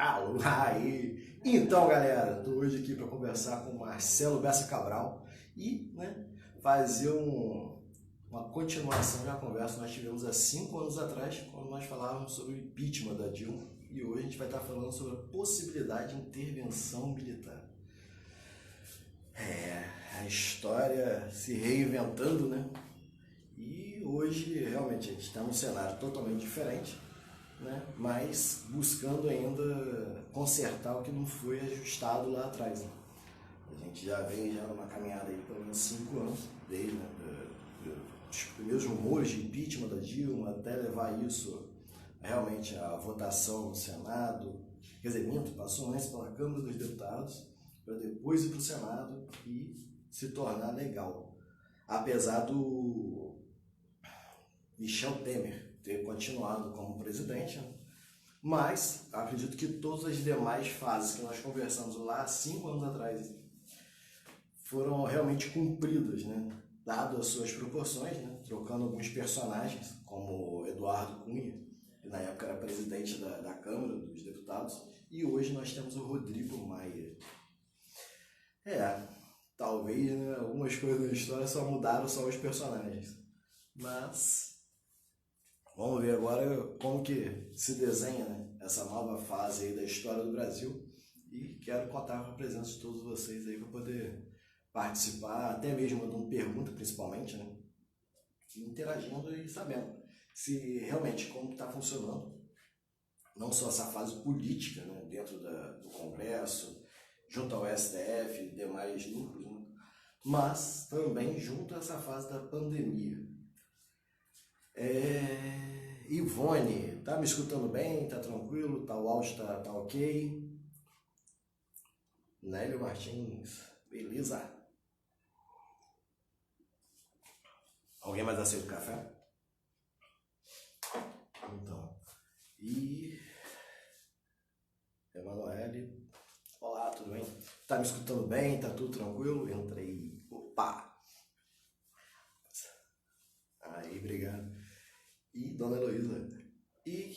Alô, aí! Então, galera, estou hoje aqui para conversar com o Marcelo Bessa Cabral e fazer uma continuação da conversa que nós tivemos há 5 anos atrás, quando nós falávamos sobre o impeachment da Dilma, e hoje a gente vai estar falando sobre a possibilidade de intervenção militar. A história se reinventando, né? E hoje, realmente, a gente está num cenário totalmente diferente, né? Mas buscando ainda consertar o que não foi ajustado lá atrás, né? A gente já vem numa caminhada aí pelo menos 5 anos, desde os primeiros rumores de impeachment da Dilma, até levar isso realmente à votação no Senado. Quer dizer, passou antes pela Câmara dos Deputados, para depois ir para o Senado e se tornar legal. Apesar do Michel Temer ter continuado como presidente, né? Mas acredito que todas as demais fases que nós conversamos lá 5 anos atrás foram realmente cumpridas, né? Dado as suas proporções, né? Trocando alguns personagens, como Eduardo Cunha, que na época era presidente da Câmara dos Deputados, e hoje nós temos o Rodrigo Maia. Talvez, né, algumas coisas da história só mudaram só os personagens, mas vamos ver agora como que se desenha, né, essa nova fase aí da história do Brasil, e quero contar com a presença de todos vocês aí para poder participar, até mesmo mandando pergunta principalmente, né, interagindo e sabendo se realmente como está funcionando, não só essa fase política, né, dentro do Congresso, junto ao STF e demais núcleos, né, mas também junto a essa fase da pandemia. Ivone, tá me escutando bem? Tá tranquilo? Tá, o áudio tá ok? Nélio Martins, beleza? Alguém mais aceita o café? Então, e Emanuele, olá, tudo bem? Tá me escutando bem? Tá tudo tranquilo? Entrei, opa! Aí, obrigado. E Dona Heloísa. E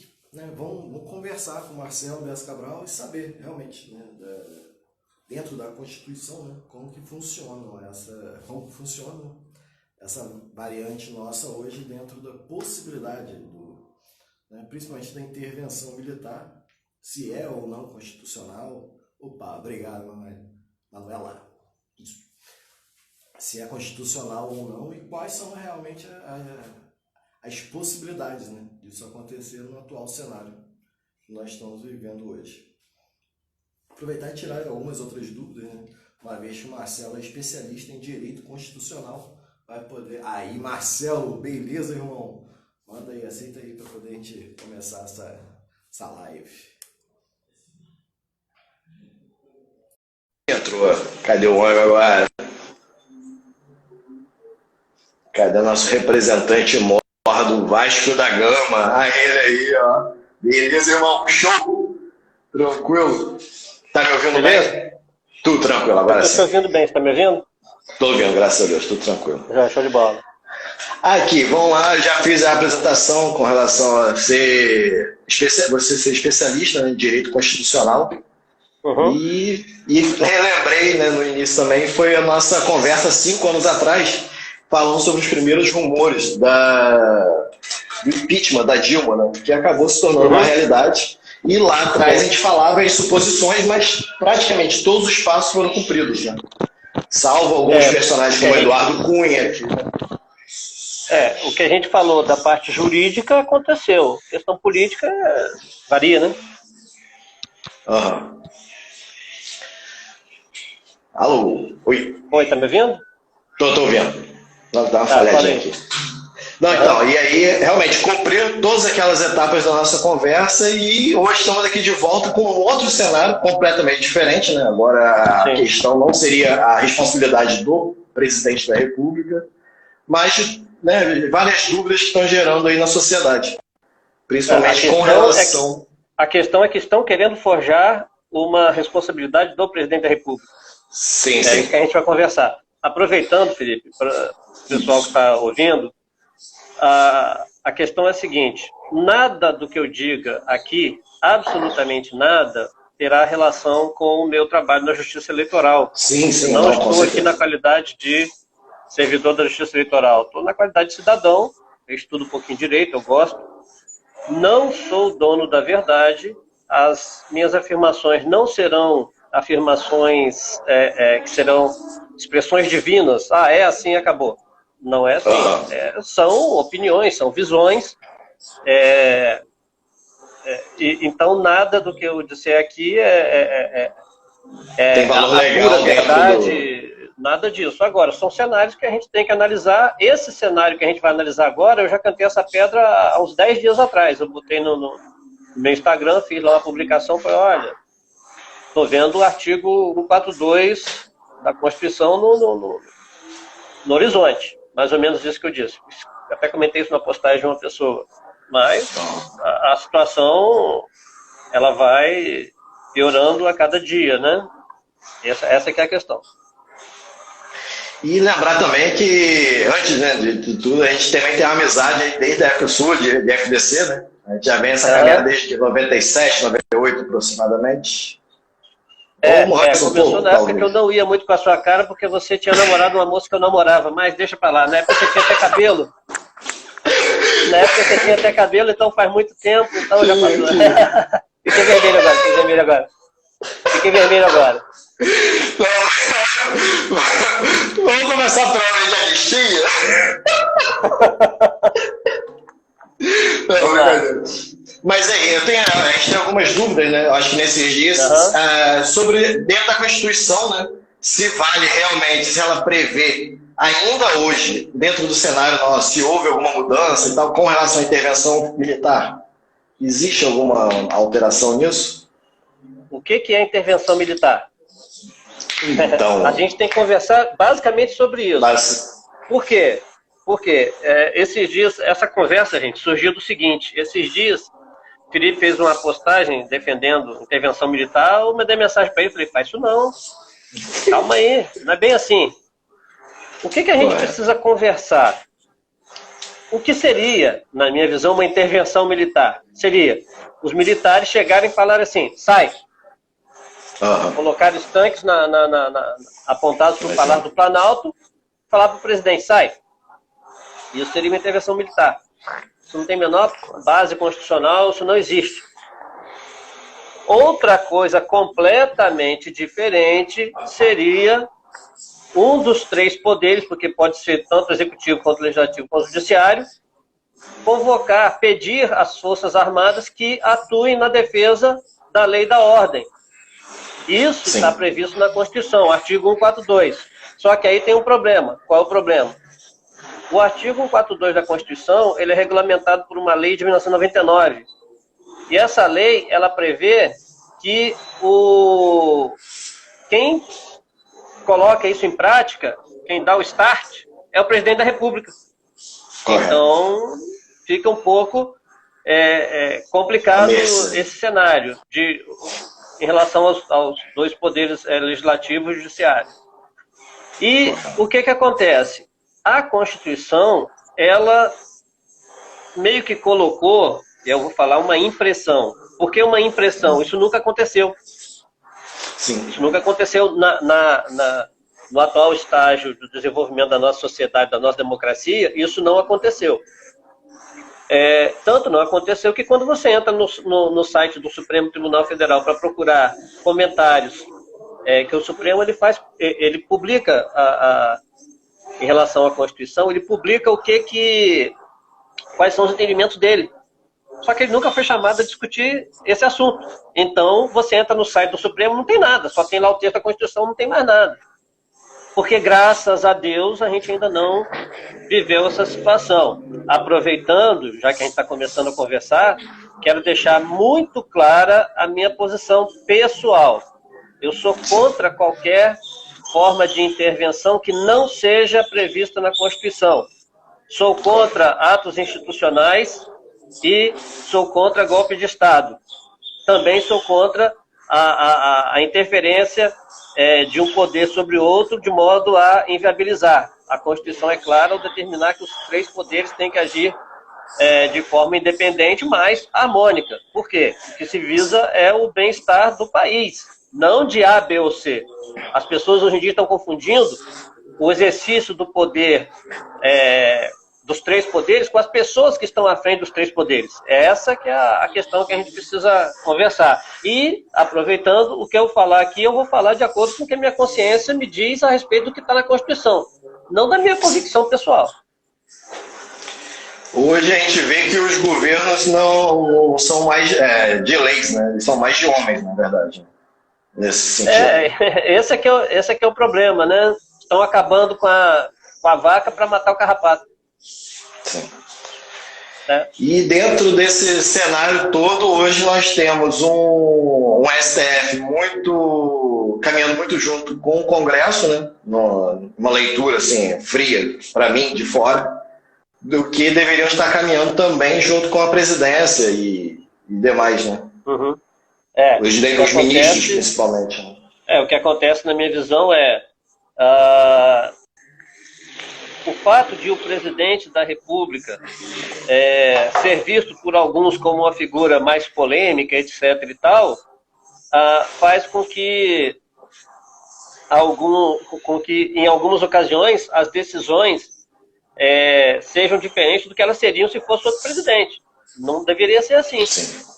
vamos conversar com o Marcelo Bessa Cabral e saber realmente, né, dentro da Constituição, né, como funciona essa variante nossa hoje dentro da possibilidade principalmente da intervenção militar, se é ou não constitucional. Opa, obrigado, Manuela. Isso. Se é constitucional ou não e quais são realmente as possibilidades, né, disso acontecer no atual cenário que nós estamos vivendo hoje. Aproveitar e tirar algumas outras dúvidas, né, uma vez que o Marcelo é especialista em direito constitucional, vai poder... Aí, Marcelo, beleza, irmão? Manda aí, aceita aí para poder a gente começar essa live. Entrou. Cadê o homem agora? Cadê o nosso representante mor do Vasco da Gama? Ah, ele aí, ó. Beleza, irmão? Show! Tranquilo? Tá me ouvindo bem? Tudo tranquilo, agora sim. Eu tô ouvindo bem, você tá me ouvindo? Tô ouvindo, graças a Deus, tudo tranquilo. Já, show de bola. Aqui, vamos lá, já fiz a apresentação com relação a você ser especialista em direito constitucional. Uhum. E relembrei, né, no início também, foi a nossa conversa 5 anos atrás, falando sobre os primeiros rumores do impeachment da Dilma, né, que acabou se tornando uma realidade. E lá atrás a gente falava em suposições, mas praticamente todos os passos foram cumpridos, né? Salvo alguns personagens como Eduardo Cunha. O que a gente falou da parte jurídica aconteceu. A questão política varia, né? Aham. Alô? Oi? Oi, tá me ouvindo? Tô ouvindo. Não, dá uma falhadinha aqui. Não, então, e aí realmente cumprir todas aquelas etapas da nossa conversa e hoje estamos aqui de volta com um outro cenário completamente diferente, né? Agora a questão não seria a responsabilidade do presidente da República, mas, né, várias dúvidas que estão gerando aí na sociedade, principalmente com relação... A questão é que estão querendo forjar uma responsabilidade do presidente da República. Sim, É sim. isso que a gente vai conversar. Aproveitando, Felipe, para o pessoal que está ouvindo, a questão é a seguinte: nada do que eu diga aqui, absolutamente nada, terá relação com o meu trabalho na Justiça Eleitoral. Sim, sim. Não estou aqui na qualidade de servidor da Justiça Eleitoral, estou na qualidade de cidadão, eu estudo um pouquinho direito, eu gosto. Não sou dono da verdade, as minhas afirmações não serão afirmações que serão expressões divinas. Ah, é assim, acabou. Não é assim. São opiniões, são visões. Então, nada do que eu disser aqui tem valor a legal pura verdade, do... nada disso. Agora, são cenários que a gente tem que analisar. Esse cenário que a gente vai analisar agora, eu já cantei essa pedra há uns 10 dias atrás. Eu botei no meu Instagram, fiz lá uma publicação, falei, olha, estou vendo o artigo 142 da Constituição no horizonte. Mais ou menos isso que eu disse. Até comentei isso na postagem de uma pessoa. Mas a situação, ela vai piorando a cada dia, né? Essa que é a questão. E lembrar também que, antes, né, de tudo, a gente também tem uma amizade desde a época sua, de FDC, né? A gente já vem essa caminhada desde 97, 98 aproximadamente. Começou na época que eu não ia muito com a sua cara, porque você tinha namorado uma moça que eu namorava, mas deixa pra lá, na época você tinha até cabelo. Na época você tinha até cabelo, então faz muito tempo, então já passou. Fiquei vermelho agora. Vamos começar pela lei de anistia? Mas aí, a gente tem algumas dúvidas, né? Acho que nesses dias, sobre dentro da Constituição, né? Se vale realmente, se ela prevê, ainda hoje, dentro do cenário nosso, se houve alguma mudança e tal, com relação à intervenção militar. Existe alguma alteração nisso? O que é intervenção militar? Então, a gente tem que conversar basicamente sobre isso. Por quê? Porque esses dias, essa conversa, gente, surgiu do seguinte: esses dias, Felipe fez uma postagem defendendo intervenção militar, eu mandei mensagem para ele, falei, faz isso não, calma aí, não é bem assim. O que a gente precisa conversar? O que seria, na minha visão, uma intervenção militar? Seria os militares chegarem e falarem assim, sai. Colocar os tanques apontados para o Palácio do Planalto, falar para o presidente, sai. Isso seria uma intervenção militar. Isso não tem a menor base constitucional, isso não existe. Outra coisa completamente diferente seria um dos três poderes, porque pode ser tanto o executivo quanto o legislativo quanto o judiciário, convocar, pedir às Forças Armadas que atuem na defesa da lei e da ordem. Isso está previsto na Constituição, artigo 142. Só que aí tem um problema. Qual é o problema? O artigo 142 da Constituição, ele é regulamentado por uma lei de 1999. E essa lei, ela prevê que quem coloca isso em prática, quem dá o start, é o presidente da República. Então, fica um pouco complicado esse cenário em relação aos dois poderes legislativo e judiciário. E o que acontece? A Constituição, ela meio que colocou, eu vou falar uma impressão. Por que uma impressão? Isso nunca aconteceu. Sim. Isso nunca aconteceu no atual estágio do desenvolvimento da nossa sociedade, da nossa democracia, isso não aconteceu. Tanto não aconteceu que quando você entra no site do Supremo Tribunal Federal para procurar comentários que o Supremo ele publica em relação à Constituição, ele publica quais são os entendimentos dele. Só que ele nunca foi chamado a discutir esse assunto. Então, você entra no site do Supremo, não tem nada, só tem lá o texto da Constituição, não tem mais nada. Porque, graças a Deus, a gente ainda não viveu essa situação. Aproveitando, já que a gente está começando a conversar, quero deixar muito clara a minha posição pessoal. Eu sou contra qualquer forma de intervenção que não seja prevista na Constituição. Sou contra atos institucionais e sou contra golpe de Estado. Também sou contra a interferência de um poder sobre outro de modo a inviabilizar. A Constituição é clara ao determinar que os três poderes têm que agir de forma independente, mas harmônica. Por quê? O que se visa é o bem-estar do país, não de A, B ou C. As pessoas hoje em dia estão confundindo o exercício do poder, dos três poderes, com as pessoas que estão à frente dos três poderes. Essa que é a questão que a gente precisa conversar. E, aproveitando o que eu falar aqui, eu vou falar de acordo com o que a minha consciência me diz a respeito do que está na Constituição, não da minha convicção pessoal. Hoje a gente vê que os governos não são mais de leis, né? Eles são mais de homens, na verdade. Nesse sentido. Esse aqui é o problema, né? Estão acabando com a vaca para matar o carrapato. Sim. E dentro desse cenário todo, hoje nós temos um STF caminhando muito junto com o Congresso, né? Uma leitura assim, fria, para mim, de fora, do que deveriam estar caminhando também junto com a presidência e demais, né? Uhum. Os ministros, principalmente. O que acontece, na minha visão, o fato de o presidente da República ser visto por alguns como uma figura mais polêmica, etc. e tal, faz com que em algumas ocasiões as decisões sejam diferentes do que elas seriam se fosse outro presidente. Não deveria ser assim. Sim.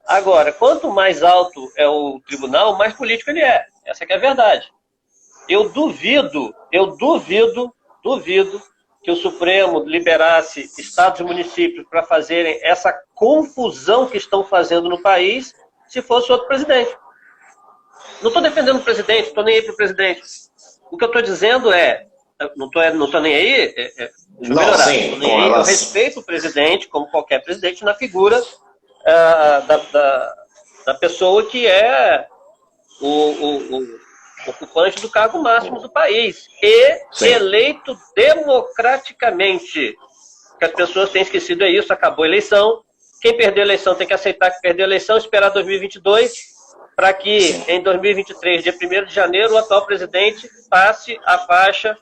Agora, quanto mais alto é o tribunal, mais político ele é. Essa que é a verdade. Eu duvido que o Supremo liberasse estados e municípios para fazerem essa confusão que estão fazendo no país se fosse outro presidente. Não estou defendendo o presidente, estou nem aí para o presidente. O que eu estou dizendo não estou nem aí, deixa eu melhorar. Sim, nem aí, eu respeito o presidente, como qualquer presidente, na figura da pessoa que é o ocupante do cargo máximo do país e eleito democraticamente. O que as pessoas têm esquecido é isso, acabou a eleição. Quem perdeu a eleição tem que aceitar que perdeu a eleição, esperar 2022, para que em 2023, dia 1º de janeiro, o atual presidente passe a faixa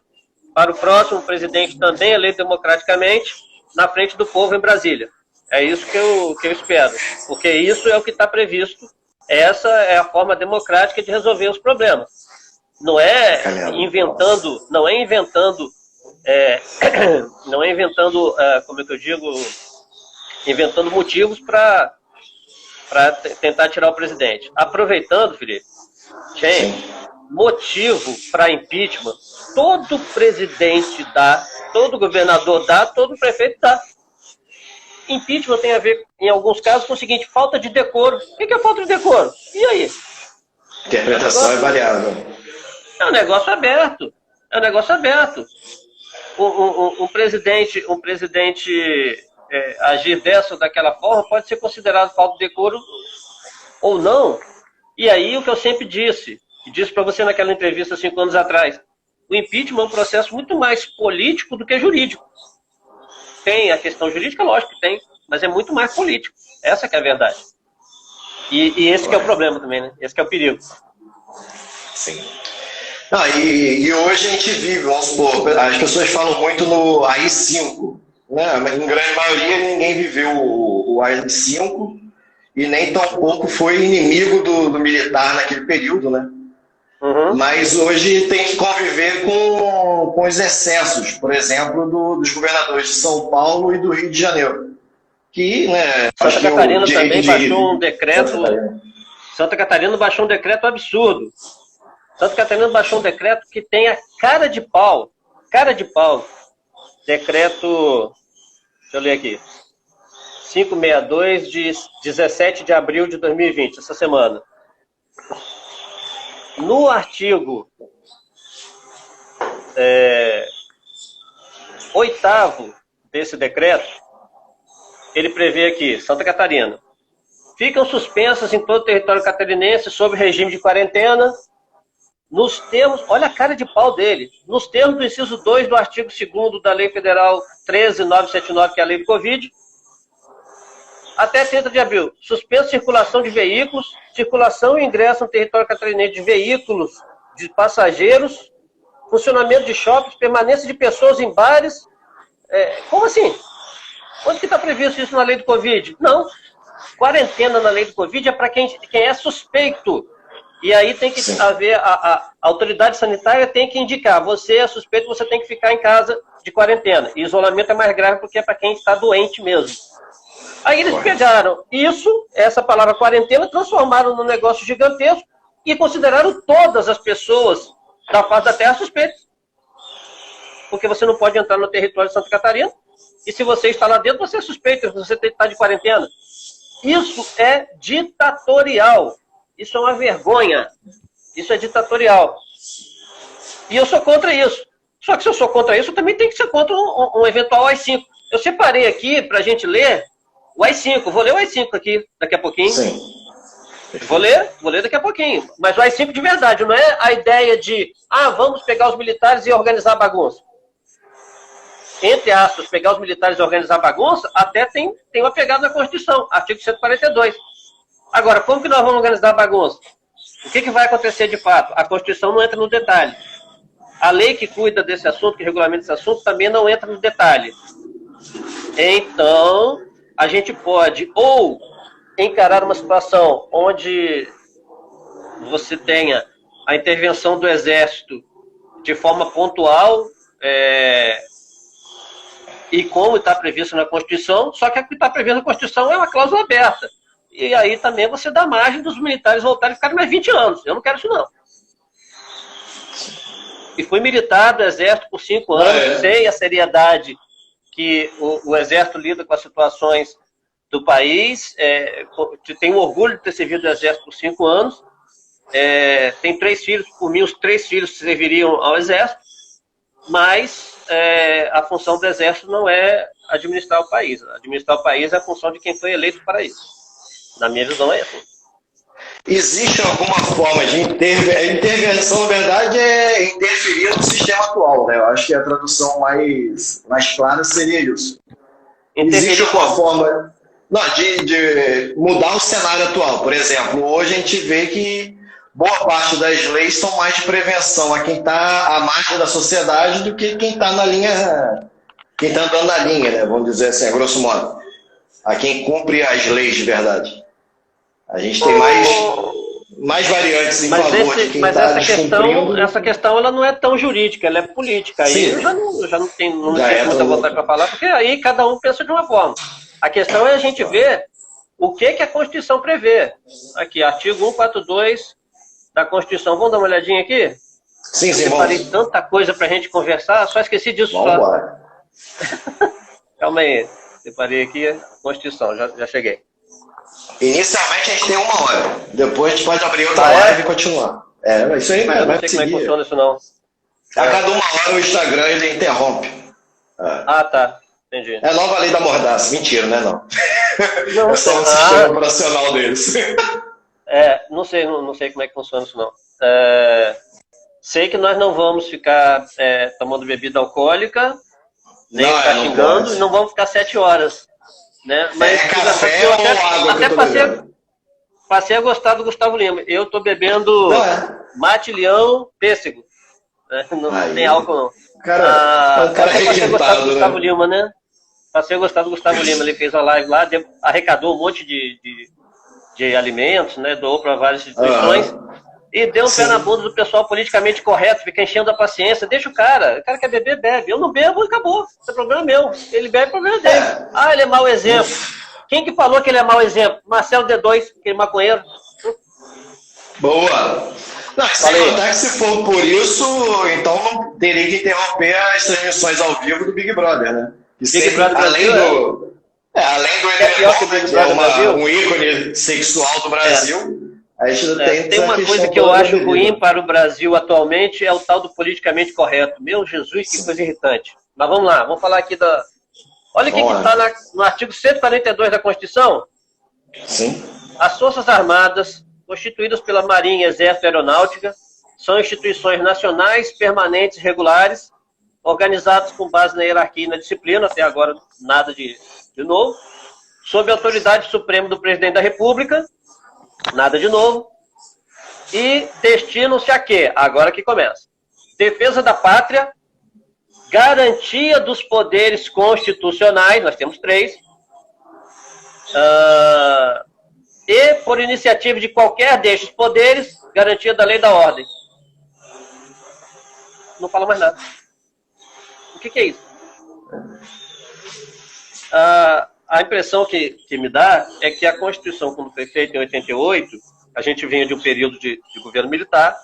para o próximo presidente, também eleito democraticamente, na frente do povo em Brasília. É isso que eu espero, porque isso é o que está previsto. Essa é a forma democrática de resolver os problemas. Não é inventando, como é que eu digo, inventando motivos para tentar tirar o presidente. Aproveitando, Felipe, motivo para impeachment, todo presidente dá, todo governador dá, todo prefeito dá. Impeachment tem a ver, em alguns casos, com o seguinte: falta de decoro. O que é falta de decoro? E aí? Interpretação é variável. É um negócio aberto. Um presidente agir dessa ou daquela forma pode ser considerado falta de decoro ou não. E aí o que eu sempre disse para você naquela entrevista 5 anos atrás: o impeachment é um processo muito mais político do que jurídico. Tem a questão jurídica, lógico que tem, mas é muito mais político. Essa que é a verdade. E esse que é o problema também, né? Esse que é o perigo. Sim. E hoje a gente vive, vamos supor, as pessoas falam muito no AI-5, né? Mas em grande maioria ninguém viveu o AI-5 e nem tampouco foi inimigo do militar naquele período, né? Uhum. Mas hoje tem que conviver com os excessos, por exemplo, dos governadores de São Paulo e do Rio de Janeiro. Que, né, Santa Catarina também baixou um decreto. Santa Catarina baixou um decreto absurdo. Santa Catarina baixou um decreto que tem a cara de pau. Decreto, deixa eu ler aqui, 562 de 17 de abril de 2020, essa semana. No artigo 8º desse decreto, ele prevê aqui: Santa Catarina. Ficam suspensas em todo o território catarinense sob regime de quarentena, nos termos, olha a cara de pau dele, nos termos do inciso 2 do artigo 2º da Lei Federal 13.979, que é a Lei do Covid, até 30 de abril, suspensa circulação de veículos, circulação e ingresso no território catarinense de veículos de passageiros, funcionamento de shoppings, permanência de pessoas em bares. Como assim? Onde que está previsto isso na lei do Covid? Não. Quarentena na lei do Covid é para quem é suspeito. E aí tem que haver, a autoridade sanitária tem que indicar, você é suspeito, você tem que ficar em casa de quarentena. E isolamento é mais grave porque é para quem está doente mesmo. Aí eles pegaram isso, essa palavra quarentena, transformaram num negócio gigantesco e consideraram todas as pessoas da face da terra suspeitas. Porque você não pode entrar no território de Santa Catarina, e se você está lá dentro, você é suspeito, você está de quarentena. Isso é ditatorial. Isso é uma vergonha. Isso é ditatorial. E eu sou contra isso. Só que se eu sou contra isso, eu também tenho que ser contra um eventual AI-5. Eu separei aqui para a gente ler o AI-5. Vou ler o AI-5 aqui daqui a pouquinho. Sim. Vou ler daqui a pouquinho. Mas o AI-5 de verdade, não é a ideia de vamos pegar os militares e organizar a bagunça. Entre aspas, pegar os militares e organizar a bagunça, até tem uma pegada na Constituição, artigo 142. Agora, como que nós vamos organizar a bagunça? O que vai acontecer de fato? A Constituição não entra no detalhe. A lei que cuida desse assunto, que regulamenta esse assunto, também não entra no detalhe. Então, a gente pode ou encarar uma situação onde você tenha a intervenção do Exército de forma pontual, e como está previsto na Constituição, só que o que está previsto na Constituição é uma cláusula aberta. E aí também você dá margem dos militares voltarem e ficarem mais 20 anos. Eu não quero isso, não. E fui militar do Exército por 5 anos, sei a seriedade que o Exército lida com as situações do país, tenho orgulho de ter servido do Exército por 5 anos, tenho 3 filhos, por mim os 3 filhos serviriam ao Exército, mas a função do Exército não é administrar o país. Administrar o país é a função de quem foi eleito para isso. Na minha visão é assim. Existe alguma forma de intervenção, na verdade, é interferir no sistema atual, né? Eu acho que a tradução mais clara seria isso. Existe uma forma de mudar o cenário atual. Por exemplo, hoje a gente vê que boa parte das leis são mais de prevenção a quem está à margem da sociedade do que quem está na linha, quem está andando na linha, né? Vamos dizer assim, a grosso modo. A quem cumpre as leis de verdade. A gente tem mais variantes em favor de quem está descumprindo. Essa questão ela não é tão jurídica, ela é política. Aí eu já não tenho muita vontade para falar, porque aí cada um pensa de uma forma. A questão é a gente ver o que a Constituição prevê. Aqui, artigo 142 da Constituição. Vamos dar uma olhadinha aqui? Sim, eu separei tanta coisa para a gente conversar, só esqueci disso. Só. Calma aí, separei aqui a Constituição, já cheguei. Inicialmente a gente tem 1 hora. Depois a gente pode abrir outra live e continuar. Isso aí vai não sei como é que funciona isso, não. A cada 1 hora o Instagram ele interrompe. Tá. Entendi. É a nova lei da mordaça. Mentira, né? Não. É só o sistema operacional deles. Não sei como é que funciona isso, não. Sei que nós não vamos ficar tomando bebida alcoólica, nem ficar xingando, e não vamos ficar 7 horas. Né? Mas café ou água até passei a gostar do Gustavo Lima. Eu estou bebendo mate, leão, pêssego. Não tem álcool, não. Cara passei a gostar do Gustavo Lima, né? Passei a gostar do Gustavo Lima. Ele fez uma live lá, arrecadou um monte de alimentos, né? Doou para várias instituições. E deu um pé na bunda do pessoal politicamente correto, fica enchendo a paciência. Deixa o cara quer beber, bebe. Eu não bebo, acabou. Esse é problema meu. Ele bebe, problema dele. Ele é mau exemplo. Quem que falou que ele é mau exemplo? Marcelo D2, aquele maconheiro. Boa. Não, sem contar que se for por isso, então não teria que interromper as transmissões ao vivo do Big Brother, né? Big Brother além do Big Brother, um ícone sexual do Brasil. Tem uma coisa que eu acho ruim para o Brasil atualmente, é o tal do politicamente correto. Meu Jesus, que coisa irritante. Mas vamos lá, vamos falar aqui da... Olha o que está no artigo 142 da Constituição. Sim. As Forças Armadas, constituídas pela Marinha, Exército e Aeronáutica, são instituições nacionais, permanentes e regulares, organizadas com base na hierarquia e na disciplina, até agora nada de novo, sob a autoridade suprema do Presidente da República, nada de novo. E destinam-se a quê? Agora que começa. Defesa da pátria, garantia dos poderes constitucionais, nós temos 3, e, por iniciativa de qualquer destes poderes, garantia da lei e da ordem. Não fala mais nada. O que é isso? A impressão que me dá é que a Constituição, quando foi feita em 88, a gente vinha de um período de governo militar,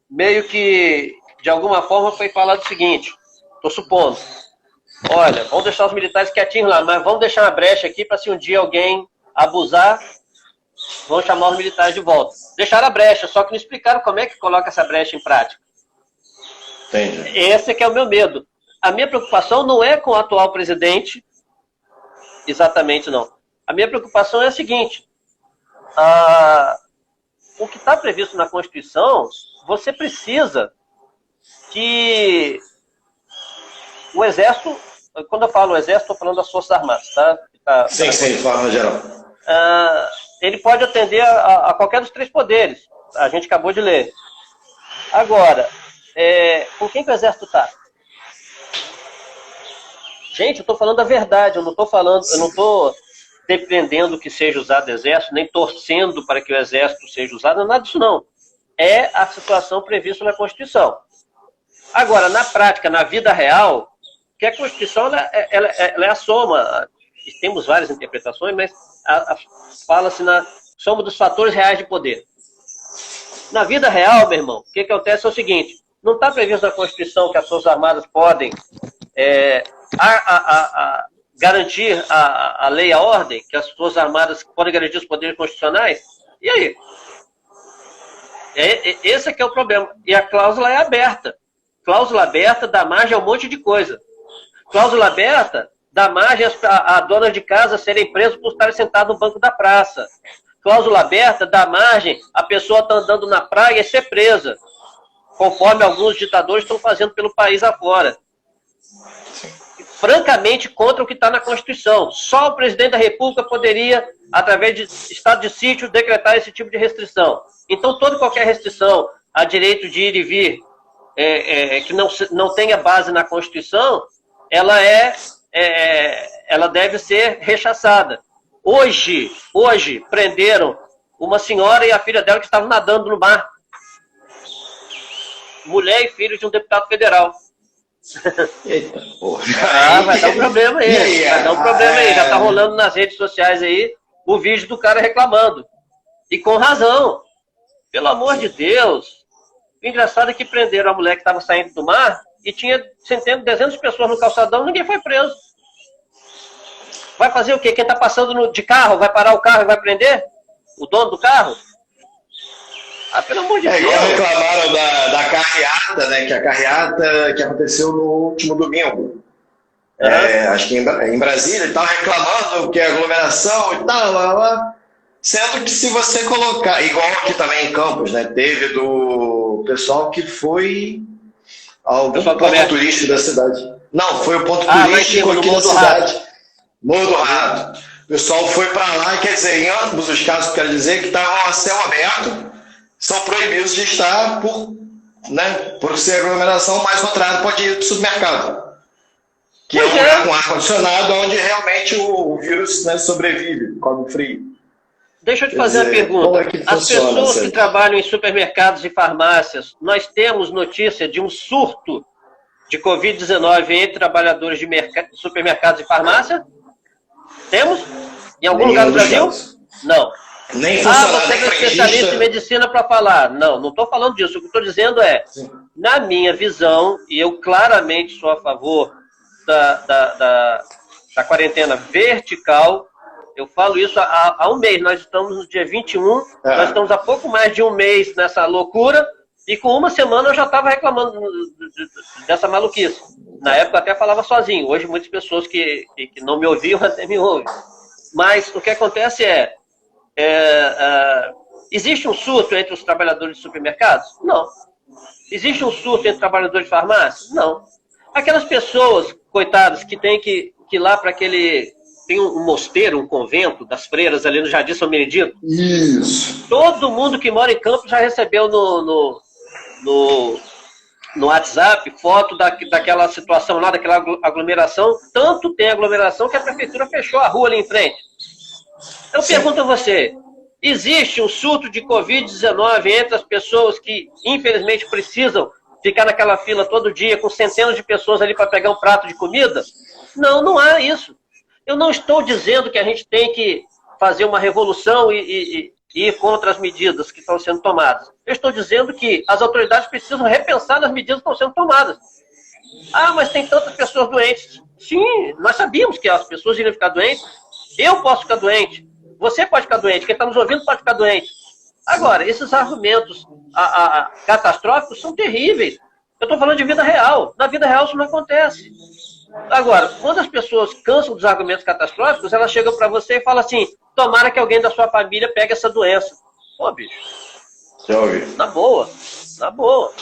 meio que, de alguma forma, foi falado o seguinte, estou supondo, olha, vamos deixar os militares quietinhos lá, mas vamos deixar uma brecha aqui para se um dia alguém abusar, vão chamar os militares de volta. Deixaram a brecha, só que não explicaram como é que coloca essa brecha em prática. Entendi. Esse é que é o meu medo. A minha preocupação não é com o atual presidente, exatamente não. A minha preocupação é a seguinte, o que está previsto na Constituição, você precisa que o Exército, quando eu falo Exército, estou falando das Forças Armadas, tá? Sim, de forma geral. Ele pode atender a qualquer dos 3 poderes, a gente acabou de ler. Agora, com quem que o Exército está? Gente, eu estou falando a verdade, eu não estou dependendo que seja usado o Exército, nem torcendo para que o Exército seja usado, nada disso não. É a situação prevista na Constituição. Agora, na prática, na vida real, que a Constituição ela é a soma, temos várias interpretações, mas fala-se na soma dos fatores reais de poder. Na vida real, meu irmão, o que acontece é o seguinte, não está previsto na Constituição que as Forças Armadas podem garantir a lei e a ordem, que as Forças Armadas podem garantir os poderes constitucionais? E aí? Esse é que é o problema. E a cláusula é aberta. Cláusula aberta dá margem a um monte de coisa. Cláusula aberta dá margem a donas de casa serem presas por estarem sentadas no banco da praça. Cláusula aberta dá margem a pessoa estar andando na praia e ser presa, conforme alguns ditadores estão fazendo pelo país afora. Francamente contra o que está na Constituição. Só o presidente da República poderia, através de estado de sítio, decretar esse tipo de restrição. Então, toda e qualquer restrição a direito de ir e vir, que não tenha base na Constituição, ela deve ser rechaçada. Hoje, prenderam uma senhora e a filha dela que estavam nadando no mar. Mulher e filho de um deputado federal. Eita, porra. Vai dar um problema aí. Vai dar um problema aí. Já está rolando nas redes sociais aí o vídeo do cara reclamando. E com razão. Pelo amor de Deus. O engraçado é que prenderam a mulher que estava saindo do mar e tinha centenas, dezenas de pessoas no calçadão, ninguém foi preso. Vai fazer o quê? Quem está passando de carro, vai parar o carro e vai prender? O dono do carro? Pelo amor de Deus. Igual reclamaram da carreata, né? Que a carreata que aconteceu no último domingo. Acho que em Brasília e tal, reclamando que é aglomeração e tal, sendo que se você colocar, igual aqui também em Campos, né? Teve do pessoal que foi ao ponto turístico da cidade. Não, foi o ponto turístico aqui da cidade. Morro do Rato. O pessoal foi para lá, quer dizer, em ambos os casos, quero dizer que estavam a céu aberto, são proibidos de estar por ser aglomeração, mas o contrário pode ir para o supermercado. Que é um lugar com ar-condicionado, onde realmente o vírus sobrevive, come frio. Deixa eu te fazer uma pergunta. As pessoas que trabalham em supermercados e farmácias, nós temos notícia de um surto de Covid-19 entre trabalhadores de supermercados e farmácia? Temos? Em algum lugar do Brasil? Não. Nem funcionário, você é especialista em medicina para falar. Não estou falando disso. O que estou dizendo é, na minha visão, e eu claramente sou a favor da quarentena vertical, eu falo isso há um mês. Nós estamos no dia 21, nós estamos há pouco mais de um mês nessa loucura, e com uma semana eu já estava reclamando dessa maluquice. Na época eu até falava sozinho. Hoje muitas pessoas que não me ouviam até me ouvem. Mas o que acontece existe um surto entre os trabalhadores de supermercados? Não. Existe um surto entre trabalhadores de farmácia? Não. Aquelas pessoas, coitadas, que tem que ir lá para aquele... Tem um mosteiro, um convento das freiras ali no Jardim São Benedito. Isso. Todo mundo que mora em Campos já recebeu no no WhatsApp foto daquela situação lá, daquela aglomeração. Tanto tem aglomeração que a prefeitura fechou a rua ali em frente. Eu pergunto a você, existe um surto de Covid-19 entre as pessoas que, infelizmente, precisam ficar naquela fila todo dia com centenas de pessoas ali para pegar um prato de comida? Não, não há isso. Eu não estou dizendo que a gente tem que fazer uma revolução e ir contra as medidas que estão sendo tomadas. Eu estou dizendo que as autoridades precisam repensar nas medidas que estão sendo tomadas. Ah, mas tem tantas pessoas doentes. Sim, nós sabíamos que as pessoas iriam ficar doentes. Eu posso ficar doente. Você pode ficar doente. Quem está nos ouvindo pode ficar doente. Agora, esses argumentos catastróficos são terríveis. Eu estou falando de vida real. Na vida real isso não acontece. Agora, quando as pessoas cansam dos argumentos catastróficos, elas chegam para você e falam assim, tomara que alguém da sua família pegue essa doença. Pô, bicho. Já ouvi. Na boa. Na boa.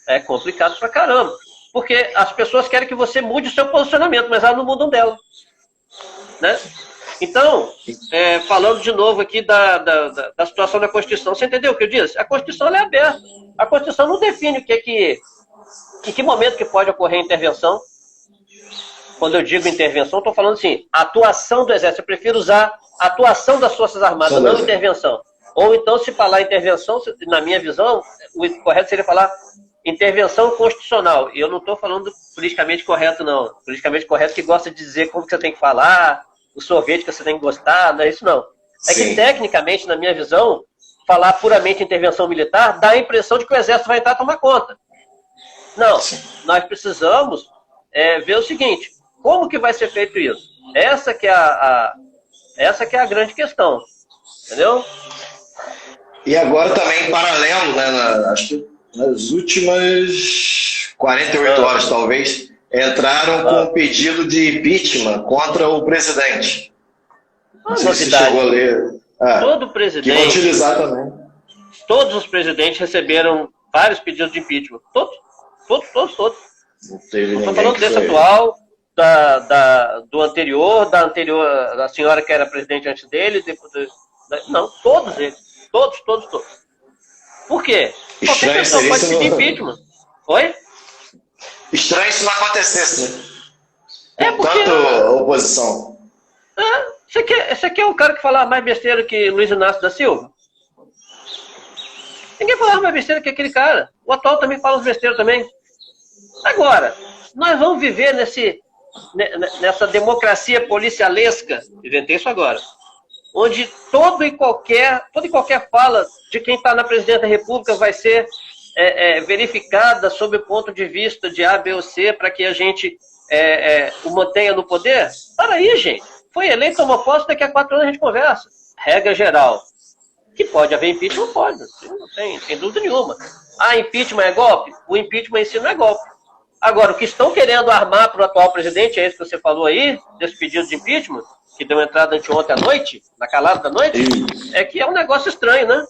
É complicado pra caramba. Porque as pessoas querem que você mude o seu posicionamento, mas elas não mudam dela. Né? Então, falando de novo aqui da situação da Constituição, você entendeu o que eu disse? A Constituição ela é aberta. A Constituição não define em que momento que pode ocorrer intervenção. Quando eu digo intervenção, estou falando assim, atuação do Exército. Eu prefiro usar atuação das Forças Armadas, não intervenção. Ou então, se falar intervenção, na minha visão, o correto seria falar intervenção constitucional. E eu não estou falando politicamente correto, não. Politicamente correto que gosta de dizer como que você tem que falar, o sorvete que você tem que gostar, não é isso não. É que, tecnicamente, na minha visão, falar puramente intervenção militar dá a impressão de que o Exército vai entrar e tomar conta. Não, nós precisamos ver o seguinte, como que vai ser feito isso? Essa que é a grande questão, entendeu? E agora também, em paralelo, né, acho que nas últimas 48 horas, talvez, entraram com um pedido de impeachment contra o presidente. Não sei se chegou a ler. Todo presidente... Que vão utilizar também. Todos os presidentes receberam vários pedidos de impeachment. Todos. Não teve estou falando desse atual, do anterior, da senhora que era presidente antes dele, não, todos eles. Todos. Por quê? Qualquer pessoa pode pedir impeachment. Oi? Estranho se não acontecesse, né? Porque... Tanto oposição. Você quer o cara que falava mais besteira que Luiz Inácio da Silva? Ninguém falava mais besteira que aquele cara. O atual também fala as besteiras também. Agora, nós vamos viver nessa democracia policialesca, inventei isso agora, onde toda e qualquer fala de quem está na presidência da República vai ser verificada sob o ponto de vista de A, B ou C para que a gente o mantenha no poder? Para aí, gente. Foi eleito, tomou posse, daqui a 4 anos a gente conversa. Regra geral. Que pode haver impeachment? Pode. Não tem dúvida nenhuma. Impeachment é golpe? O impeachment em si não é golpe. Agora, o que estão querendo armar para o atual presidente, é isso que você falou aí, desse pedido de impeachment, que deu entrada anteontem à noite, na calada da noite, é que é um negócio estranho, né?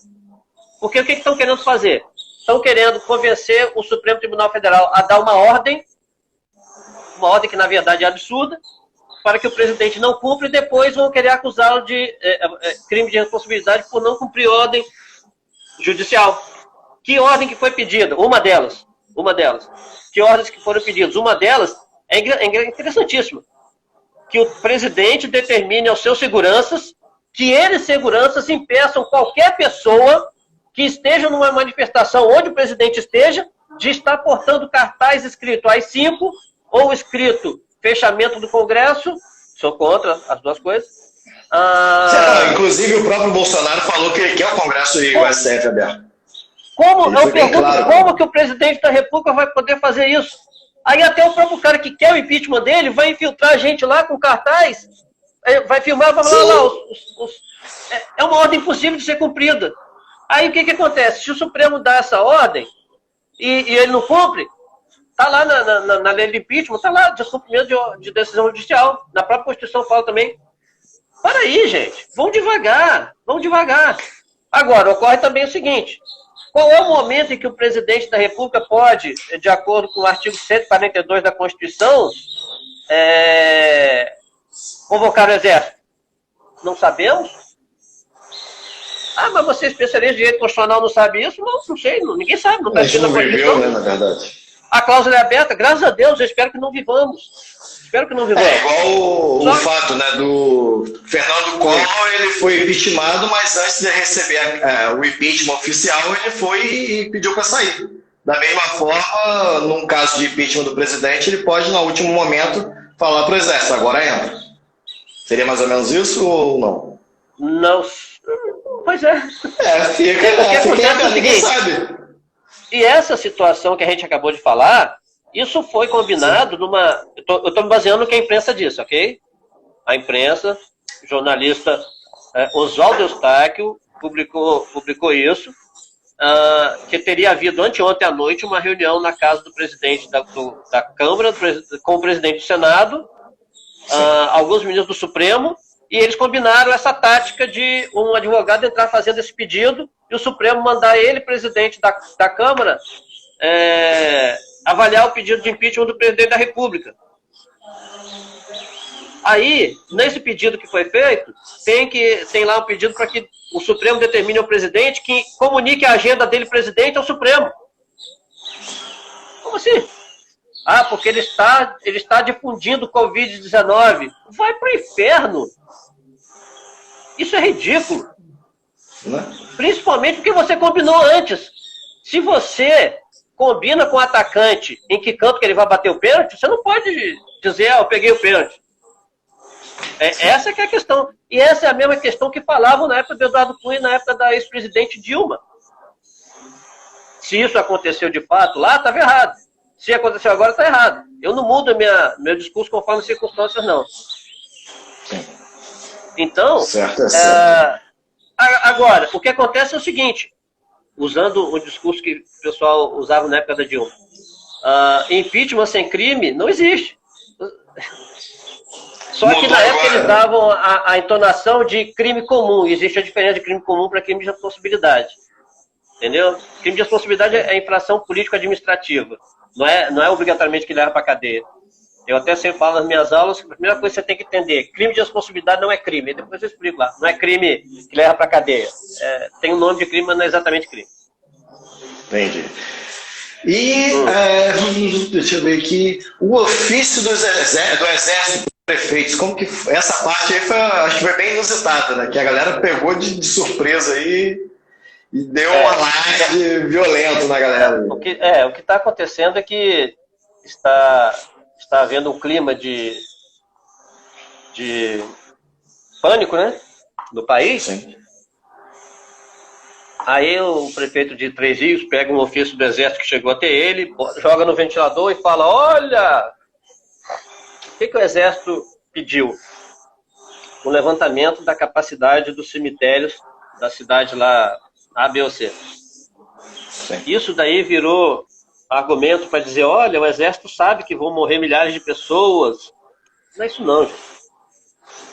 Porque o que estão querendo fazer? Estão querendo convencer o Supremo Tribunal Federal a dar uma ordem que na verdade é absurda, para que o presidente não cumpra e depois vão querer acusá-lo de crime de responsabilidade por não cumprir ordem judicial. Que ordem que foi pedida? Uma delas. Que ordens que foram pedidas? Uma delas é interessantíssima. Que o presidente determine aos seus seguranças que eles, seguranças, impeçam qualquer pessoa que esteja numa manifestação onde o presidente esteja, de estar portando cartaz escrito AI-5 ou escrito fechamento do Congresso. Sou contra as duas coisas. Inclusive o próprio Bolsonaro falou que ele quer o Congresso e o STF aberto. Eu pergunto como que o presidente da República vai poder fazer isso? Aí até o próprio cara que quer o impeachment dele vai infiltrar a gente lá com cartaz, vai filmar e vai falar lá, é uma ordem impossível de ser cumprida. Aí o que acontece? Se o Supremo dá essa ordem e ele não cumpre, está lá na lei de impeachment, está lá, descumprimento de decisão judicial. Na própria Constituição fala também. Para aí, gente. Vamos devagar. Agora, ocorre também o seguinte. Qual é o momento em que o presidente da República pode, de acordo com o artigo 142 da Constituição, convocar o Exército? Não sabemos. Mas você é especialista em direito constitucional, não sabe isso? Não sei, ninguém sabe. Não está escrito na Constituição. Né, na verdade. A cláusula é aberta, graças a Deus, eu espero que não vivamos. Espero que não vivamos. É igual o fato, né, do Fernando Collor, ele foi impeachmentado, mas antes de receber o impeachment oficial, ele foi e pediu para sair. Da mesma forma, num caso de impeachment do presidente, ele pode, no último momento, falar para o exército, agora entra. Seria mais ou menos isso ou não? Não. Pois é. Fica ninguém sabe. E essa situação que a gente acabou de falar, isso foi combinado numa... Eu estou me baseando no que a imprensa disse, ok? A imprensa, o jornalista Oswaldo Eustáquio publicou isso, que teria havido anteontem à noite uma reunião na casa do presidente da Câmara com o presidente do Senado, alguns ministros do Supremo, e eles combinaram essa tática de um advogado entrar fazendo esse pedido e o Supremo mandar ele, presidente da Câmara, avaliar o pedido de impeachment do presidente da República. Aí, nesse pedido que foi feito, tem lá um pedido para que o Supremo determine ao presidente que comunique a agenda dele, presidente, ao Supremo. Como assim? Porque ele está difundindo Covid-19. Vai para o inferno. Isso é ridículo. Principalmente porque você combinou antes. Se você combina com o atacante em que canto que ele vai bater o pênalti, você não pode dizer, eu peguei o pênalti. Essa que é a questão. E essa é a mesma questão que falavam na época do Eduardo Cunha e na época da ex-presidente Dilma. Se isso aconteceu de fato lá, estava errado. Se aconteceu agora, está errado. Eu não mudo meu discurso conforme as circunstâncias, não. Então, certo. Agora, o que acontece é o seguinte, usando o discurso que o pessoal usava na época da Dilma, impeachment sem crime não existe. Só que na época eles davam a entonação de crime comum. Existe a diferença de crime comum para crime de responsabilidade. Entendeu? Crime de responsabilidade é infração político-administrativa. Não é obrigatoriamente que leva para a cadeia. Eu até sempre falo nas minhas aulas que a primeira coisa que você tem que entender, crime de responsabilidade não é crime. E depois eu explico lá. Não é crime que leva para a cadeia. Tem um nome de crime, mas não é exatamente crime. Entendi. E, deixa eu ver aqui, o ofício do Exército Prefeitos, como que essa parte aí acho que foi bem inusitada, né? Que a galera pegou de surpresa aí e deu um alarde violento na galera. O que está acontecendo é que está havendo um clima de pânico, né? No país. Sim. Aí o prefeito de Três Rios pega um ofício do Exército que chegou até ele, joga no ventilador e fala, olha, o que o Exército pediu? O levantamento da capacidade dos cemitérios da cidade lá, A, B ou C. Sim. Isso daí virou argumento para dizer, olha, o Exército sabe que vão morrer milhares de pessoas. Não é isso não, gente.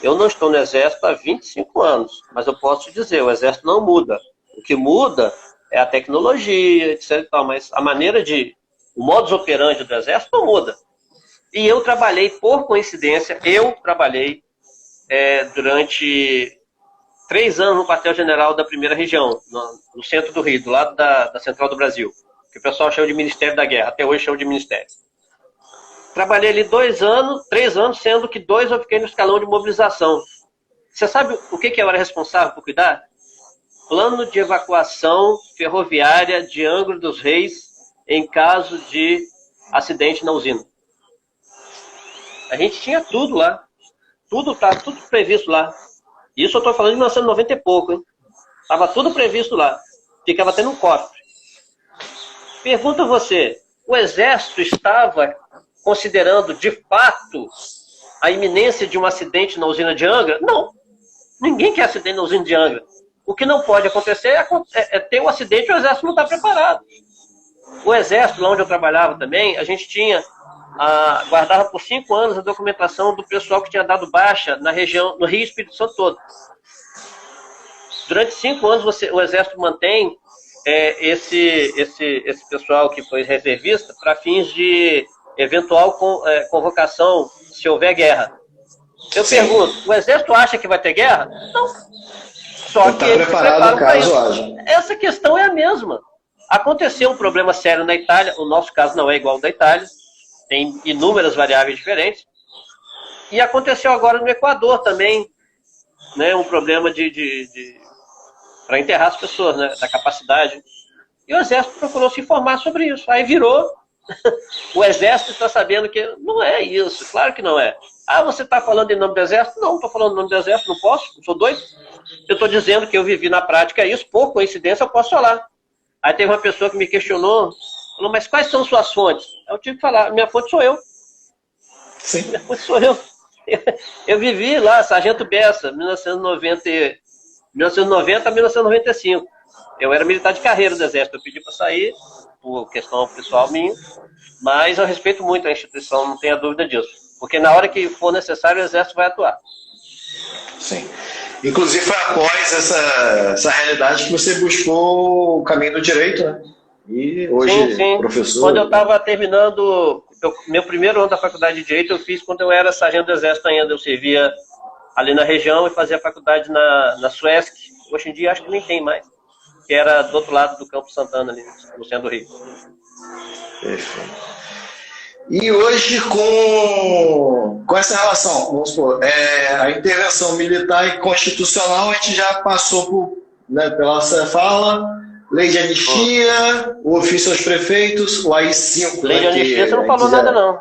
Eu não estou no Exército há 25 anos, mas eu posso te dizer, o Exército não muda. O que muda é a tecnologia, etc. e tal, mas a maneira o modus operandi do Exército não muda. E eu trabalhei, por coincidência, durante 3 anos no quartel-general da 1ª Região, no centro do Rio, do lado da Central do Brasil, que o pessoal chama de Ministério da Guerra, até hoje chama de Ministério. Trabalhei ali 3 anos, sendo que 2 eu fiquei no escalão de mobilização. Você sabe o que eu era responsável por cuidar? Plano de evacuação ferroviária de Angra dos Reis em caso de acidente na usina. A gente tinha tudo lá. Tudo previsto lá. Isso eu estou falando de 1990 e pouco, hein? Estava tudo previsto lá. Ficava tendo um cofre. Pergunta você, o Exército estava considerando de fato a iminência de um acidente na usina de Angra? Não. Ninguém quer acidente na usina de Angra. O que não pode acontecer é ter um acidente e o Exército não está preparado. O Exército, lá onde eu trabalhava também, a gente guardava por 5 anos a documentação do pessoal que tinha dado baixa na região, no Rio e Espírito Santo todo. Durante 5 anos o Exército mantém esse pessoal que foi reservista para fins de eventual convocação se houver guerra. Eu pergunto, o Exército acha que vai ter guerra? Não. Só que está preparado caso haja. Essa questão é a mesma. Aconteceu um problema sério na Itália, o nosso caso não é igual ao da Itália, tem inúmeras variáveis diferentes, e aconteceu agora no Equador também, né, um problema para enterrar as pessoas, né, da capacidade. E o Exército procurou se informar sobre isso. Aí virou, o Exército está sabendo que não é isso, claro que não é. Ah, você está falando em nome do Exército? Não, não estou falando em nome do Exército, não posso, não sou doido. Eu estou dizendo que eu vivi na prática isso, por coincidência eu posso falar. Aí teve uma pessoa que me questionou, falou, mas quais são suas fontes? Eu tive que falar, minha fonte sou eu. Sim. Minha fonte sou eu. Eu vivi lá, Sargento Bessa, 1990 a 1995. Eu era militar de carreira do Exército, eu pedi para sair, por questão pessoal minha, mas eu respeito muito a instituição, não tenha dúvida disso. Porque na hora que for necessário, o Exército vai atuar. Sim. Inclusive foi após essa realidade que você buscou o caminho do direito, né? E hoje, sim. professor... Quando eu estava terminando, meu primeiro ano da faculdade de Direito, eu fiz quando eu era sargento do Exército ainda. Eu servia ali na região e fazia faculdade na Suesc. Hoje em dia acho que nem tem mais. Que era do outro lado do Campo Santana, ali no centro do Rio. Perfeito. E hoje, com essa relação, vamos supor, a intervenção militar e constitucional, a gente já passou por, né, pela fala, lei de anistia, o ofício aos prefeitos, o AI-5. Lei de anistia você não falou nada, não.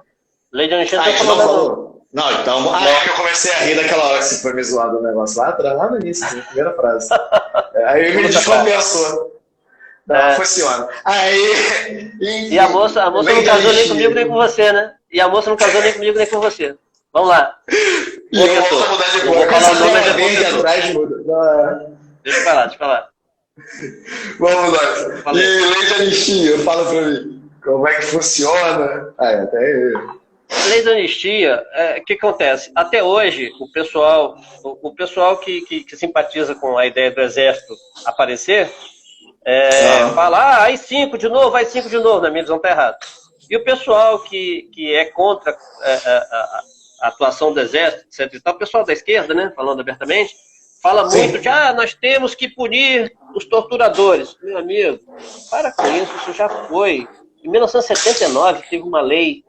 Lei de anistia você não falou nada, não. Não, então, é que eu comecei a rir daquela hora que você foi me zoar do negócio lá atrás, lá no início, na primeira frase. Aí me descompensou. Não, funciona. Aí, e a moça não casou nem comigo nem com você, né? E a moça não casou nem comigo nem com você. Vamos lá. E eu vou mudar de cor. Vou falar o nome da verde atrás muda. Deixa eu falar. Vamos lá. E lei de anistia, fala pra mim. Como é que funciona? Até lei da anistia, o que acontece? Até hoje, o pessoal que simpatiza com a ideia do Exército aparecer, fala, AI-5 de novo, AI-5 de novo, na minha visão está errado. E o pessoal que é contra a atuação do Exército, etc. O pessoal da esquerda, né, falando abertamente, fala muito de, nós temos que punir os torturadores. Meu amigo, para com isso já foi. Em 1979 teve uma lei,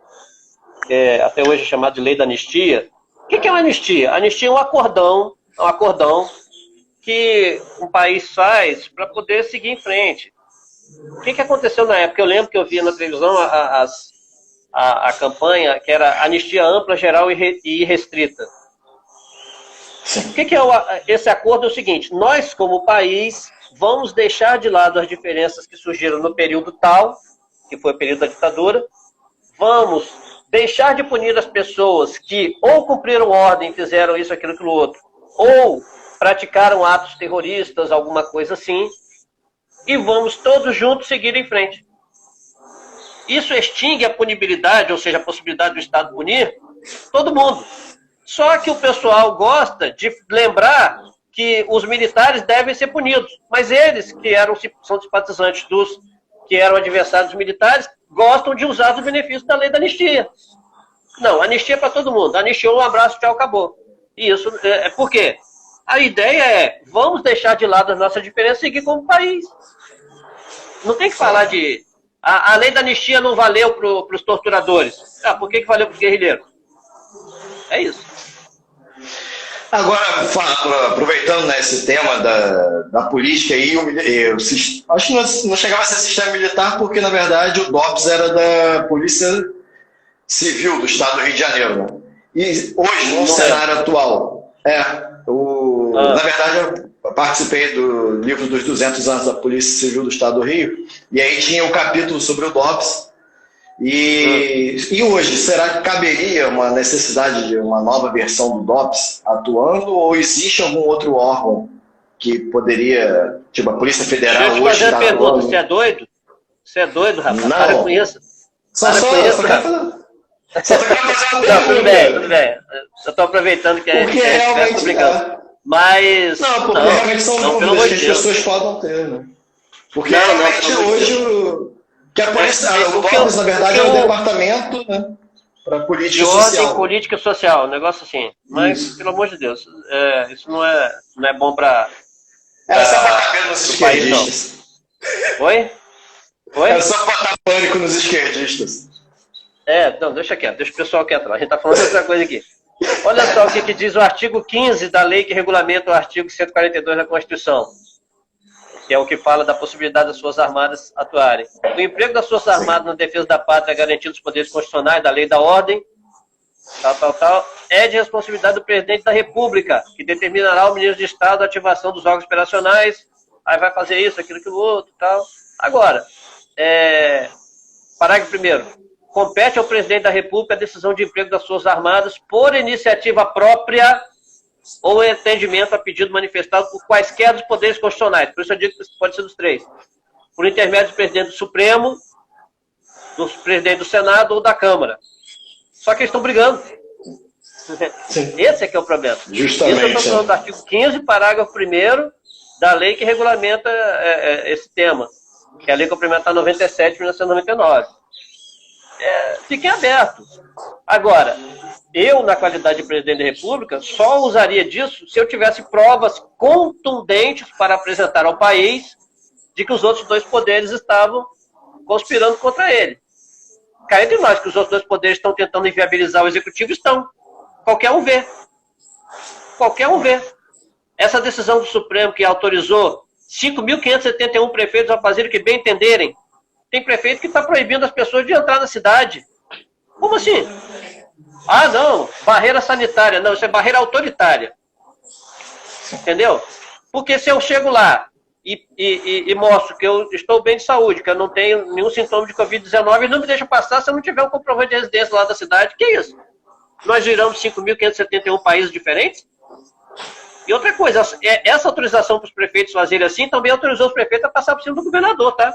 até hoje chamada de lei da anistia. O que é uma anistia? A anistia é um acordão que um país faz para poder seguir em frente. O que aconteceu na época? Eu lembro que eu via na televisão a campanha que era anistia ampla, geral e irrestrita. O que é esse acordo? É o seguinte, nós como país vamos deixar de lado as diferenças que surgiram no período tal, que foi o período da ditadura, vamos deixar de punir as pessoas que ou cumpriram ordem, fizeram isso, aquilo, aquilo outro, ou praticaram atos terroristas, alguma coisa assim, e vamos todos juntos seguir em frente. Isso extingue a punibilidade, ou seja, a possibilidade do Estado punir todo mundo. Só que o pessoal gosta de lembrar que os militares devem ser punidos, mas eles, que são simpatizantes que eram adversários dos militares, gostam de usar os benefícios da lei da anistia. Não, anistia é para todo mundo. Anistiou, um abraço, tchau, acabou. E isso é por quê? A ideia é, vamos deixar de lado as nossas diferenças e seguir como país. Não tem que falar de... A lei da anistia não valeu para os torturadores. Por que valeu para os guerrilheiros? É isso. Agora, aproveitando, né, esse tema da política aí, acho que não chegava a ser sistema militar porque, na verdade, o DOPS era da Polícia Civil do Estado do Rio de Janeiro. Né? E hoje, no cenário atual, na verdade, eu participei do livro dos 200 anos da Polícia Civil do Estado do Rio, e aí tinha um capítulo sobre o DOPS. E hoje, será que caberia uma necessidade de uma nova versão do DOPS atuando, ou existe algum outro órgão que poderia, tipo a Polícia Federal... Deixa eu te fazer a pergunta, você é doido? Você é doido, rapaz? Não. Para com isso. Só quero fazer uma Não, tudo bem. Eu estou aproveitando que porque realmente estou brincando. Mas... Não, porque realmente são dúvidas que as pessoas podem ter, né? Porque realmente hoje... Que a polícia, o DOPS, na verdade, é um departamento, né, para política social. De ordem política social, um negócio assim. Mas, isso. Pelo amor de Deus, isso não é bom para... Era só para caber nos esquerdistas. Oi? Oi? É só botar pânico nos esquerdistas. Não, deixa quieto, deixa o pessoal quieto lá. A gente está falando de outra coisa aqui. Olha só o que diz o artigo 15 da lei que regulamenta o artigo 142 da Constituição, que é o que fala da possibilidade das Forças Armadas atuarem. O emprego das Forças Armadas na defesa da pátria, garantindo os poderes constitucionais, da lei e da ordem, é de responsabilidade do presidente da República, que determinará ao ministro de Estado a ativação dos órgãos operacionais, aí vai fazer isso, aquilo, aquilo outro, tal. Agora, parágrafo 1º. Compete ao presidente da República a decisão de emprego das Forças Armadas por iniciativa própria ou entendimento a pedido manifestado por quaisquer dos poderes constitucionais. Por isso eu digo que pode ser dos 3. Por intermédio do presidente do Supremo, do presidente do Senado ou da Câmara. Só que eles estão brigando. Sim. Esse é que é o problema. Justamente. Esse eu estou falando do artigo 15, parágrafo 1º da lei que regulamenta esse tema, que é a lei complementar 97 de 1999. Fiquem abertos. Agora, eu, na qualidade de presidente da República, só usaria disso se eu tivesse provas contundentes para apresentar ao país de que os outros 2 poderes estavam conspirando contra ele. Cá entre nós, que os outros 2 poderes estão tentando inviabilizar o executivo, estão. Qualquer um vê. Qualquer um vê. Essa decisão do Supremo que autorizou 5.571 prefeitos a fazerem o que bem entenderem. Tem prefeito que está proibindo as pessoas de entrar na cidade. Como assim? Ah, não, barreira sanitária. Não, isso é barreira autoritária. Entendeu? Porque se eu chego lá e mostro que eu estou bem de saúde, que eu não tenho nenhum sintoma de Covid-19, eles não me deixam passar se eu não tiver um comprovante de residência lá da cidade. Que isso? Nós viramos 5.571 países diferentes? E outra coisa, essa autorização para os prefeitos fazerem assim também autorizou os prefeitos a passar por cima do governador, tá?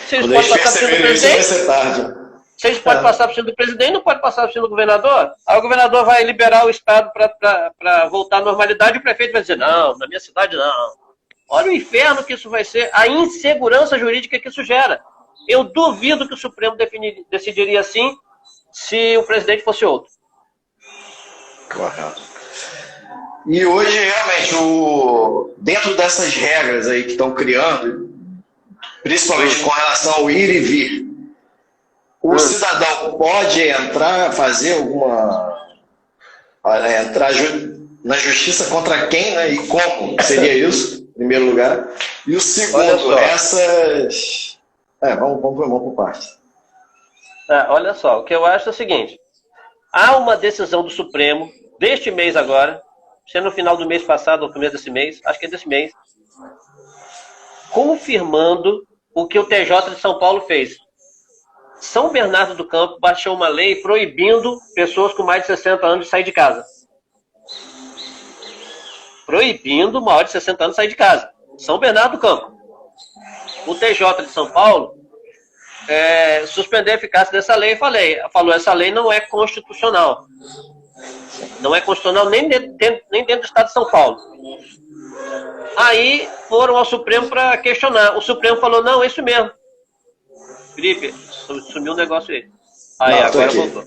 Vocês podem passar por cima do presidente? Vocês podem passar por cima do presidente, não pode passar por cima do governador? Aí o governador vai liberar o Estado para voltar à normalidade e o prefeito vai dizer, não, na minha cidade não. Olha o inferno que isso vai ser, a insegurança jurídica que isso gera. Eu duvido que o Supremo decidiria assim se o presidente fosse outro. Correto. E hoje, realmente, dentro dessas regras aí que estão criando, principalmente com relação ao ir e vir, o cidadão pode entrar, fazer entrar na justiça contra quem, né? E como seria isso, em primeiro lugar. E o segundo, essas... vamos por parte. Olha só, o que eu acho é o seguinte, há uma decisão do Supremo, deste mês agora, se é no final do mês passado ou começo desse mês, acho que é desse mês, confirmando o que o TJ de São Paulo fez. São Bernardo do Campo baixou uma lei proibindo pessoas com mais de 60 anos de sair de casa. Proibindo maior de 60 anos de sair de casa. São Bernardo do Campo. O TJ de São Paulo suspendeu a eficácia dessa lei e falou, essa lei não é constitucional. Não é constitucional nem dentro do Estado de São Paulo. Aí foram ao Supremo para questionar. O Supremo falou, não, é isso mesmo. Felipe, sumiu um negócio aí. Aí, não, agora voltou.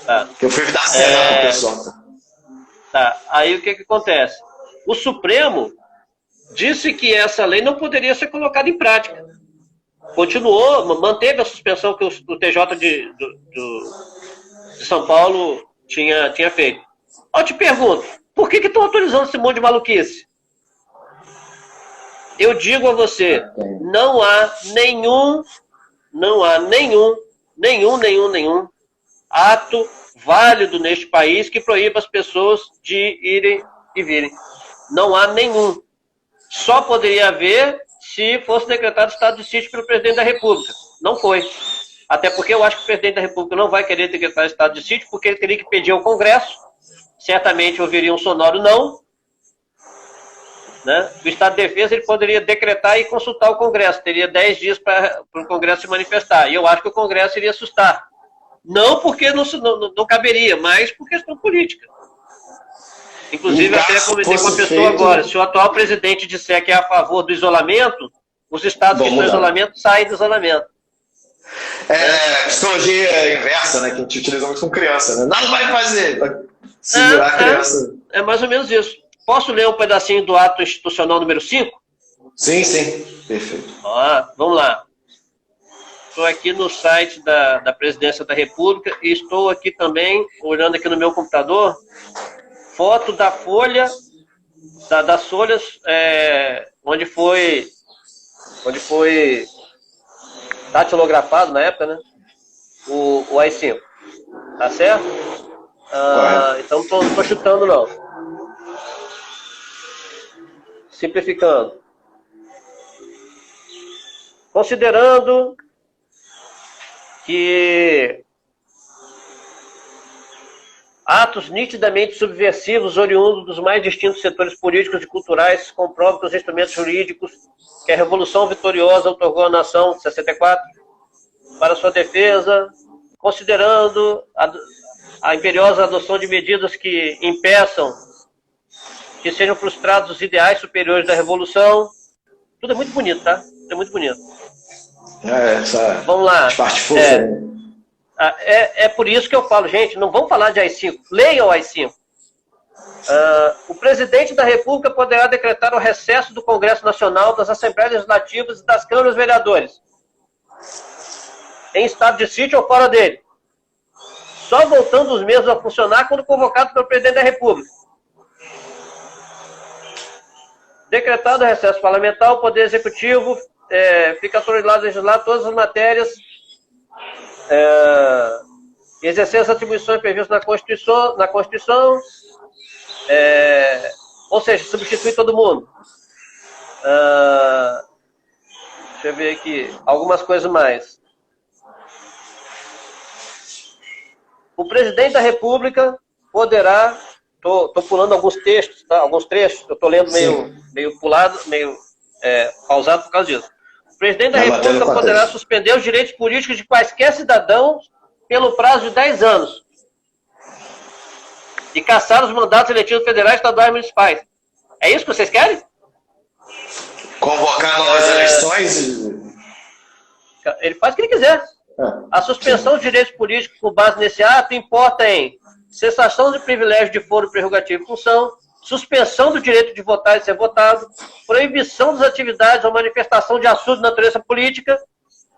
Tá. Eu fui dar cena pro pessoal. Tá. Aí o que acontece? O Supremo disse que essa lei não poderia ser colocada em prática. Continuou, manteve a suspensão que o TJ de São Paulo tinha feito. Eu te pergunto, por que estão autorizando esse monte de maluquice? Eu digo a você, não há nenhum ato válido neste país que proíba as pessoas de irem e virem. Não há nenhum. Só poderia haver se fosse decretado estado de sítio pelo presidente da República. Não foi. Até porque eu acho que o presidente da República não vai querer decretar estado de sítio, porque ele teria que pedir ao Congresso. Certamente ouviria um sonoro não. Né? O estado de defesa ele poderia decretar e consultar o Congresso. Teria 10 dias para o Congresso se manifestar. E eu acho que o Congresso iria assustar. Não porque não caberia, mas por questão política. Inclusive, até comentei com uma pessoa agora, se o atual presidente disser que é a favor do isolamento, os estados que estão em isolamento saem do isolamento. Psicologia inversa, né? Que a gente utiliza muito com criança, né? Nada vai fazer para segurar a criança. É mais ou menos isso. Posso ler um pedacinho do ato institucional número 5? Sim, sim. Perfeito. Ó, vamos lá. Estou aqui no site da Presidência da República e estou aqui também, olhando aqui no meu computador, foto da folha, das folhas, onde foi datilografado na época, né? O AI-5. Tá certo? Então não estou chutando, não. Simplificando. Considerando que atos nitidamente subversivos oriundos dos mais distintos setores políticos e culturais comprovam que os instrumentos jurídicos que a Revolução Vitoriosa outorgou à nação, 64, para sua defesa, considerando a imperiosa adoção de medidas que impeçam que sejam frustrados os ideais superiores da Revolução. Tudo é muito bonito, tá? Tudo é muito bonito. Vamos lá. Parte fofa. É por isso que eu falo, gente, não vamos falar de AI-5. Leiam o AI-5. O presidente da República poderá decretar o recesso do Congresso Nacional, das Assembleias Legislativas e das Câmaras Vereadores, em estado de sítio ou fora dele, só voltando os mesmos a funcionar quando convocado pelo presidente da República. Decretado o recesso parlamentar, o Poder Executivo fica autorizado a legislar todas as matérias, exercer as atribuições previstas na Constituição, ou seja, substituir todo mundo. Deixa eu ver aqui, algumas coisas mais. O presidente da República poderá... Estou pulando alguns textos, tá? Alguns trechos, eu estou lendo meio pulado, meio pausado por causa disso. O presidente da República poderá suspender os direitos políticos de quaisquer cidadãos pelo prazo de 10 anos e cassar os mandatos eletivos federais, estaduais e municipais. É isso que vocês querem? Convocar novas eleições? Ele faz o que ele quiser. A suspensão dos direitos políticos com base nesse ato importa em cessação de privilégio de foro, prerrogativa e função, suspensão do direito de votar e ser votado, proibição das atividades ou manifestação de assuntos de natureza política,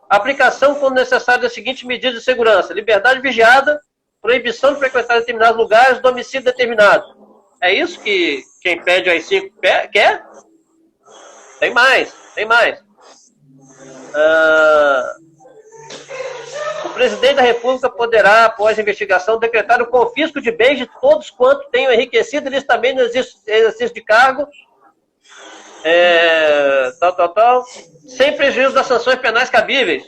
aplicação, quando necessário, das seguintes medidas de segurança: liberdade vigiada, proibição de frequentar determinados lugares, domicílio determinado. É isso que quem pede o AI-5 quer? Tem mais. O presidente da República poderá, após a investigação, decretar o confisco de bens de todos quanto tenham enriquecido ilicitamente no exercício de cargo, sem prejuízo das sanções penais cabíveis.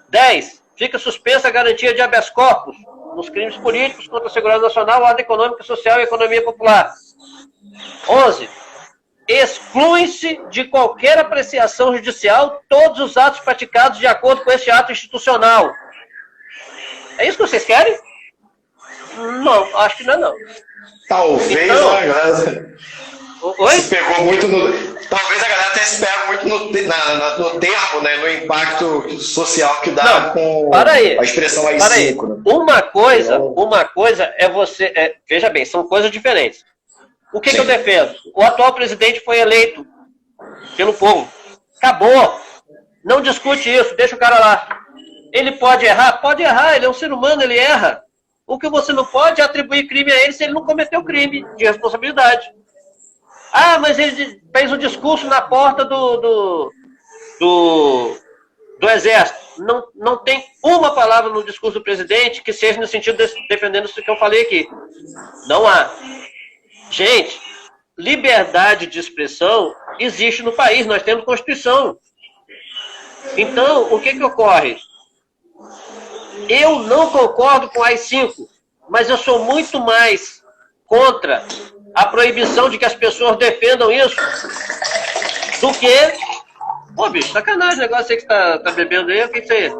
10. Fica suspensa a garantia de habeas corpus nos crimes políticos contra a segurança nacional, a ordem econômica, social e a economia popular. 11. Excluem-se de qualquer apreciação judicial todos os atos praticados de acordo com este ato institucional. É isso que vocês querem? Não, acho que não é não. Talvez então, a galera se pegou muito no... Talvez a galera tenha se pego muito no termo, né, no impacto social que dá com a expressão AI-5. Né? Uma coisa é você... veja bem, são coisas diferentes. O que eu defendo? O atual presidente foi eleito pelo povo. Acabou. Não discute isso, deixa o cara lá. Ele pode errar? Pode errar, ele é um ser humano, ele erra. O que você não pode é atribuir crime a ele se ele não cometeu crime de responsabilidade. Ah, mas ele fez um discurso na porta do Exército. Não tem uma palavra no discurso do presidente que seja no sentido de defendendo isso que eu falei aqui. Não há. Gente, liberdade de expressão existe no país, nós temos Constituição. Então, o que ocorre? Eu não concordo com a AI-5, mas eu sou muito mais contra a proibição de que as pessoas defendam isso do que... Pô, bicho, sacanagem o negócio aí que tá bebendo aí, o que é isso aí?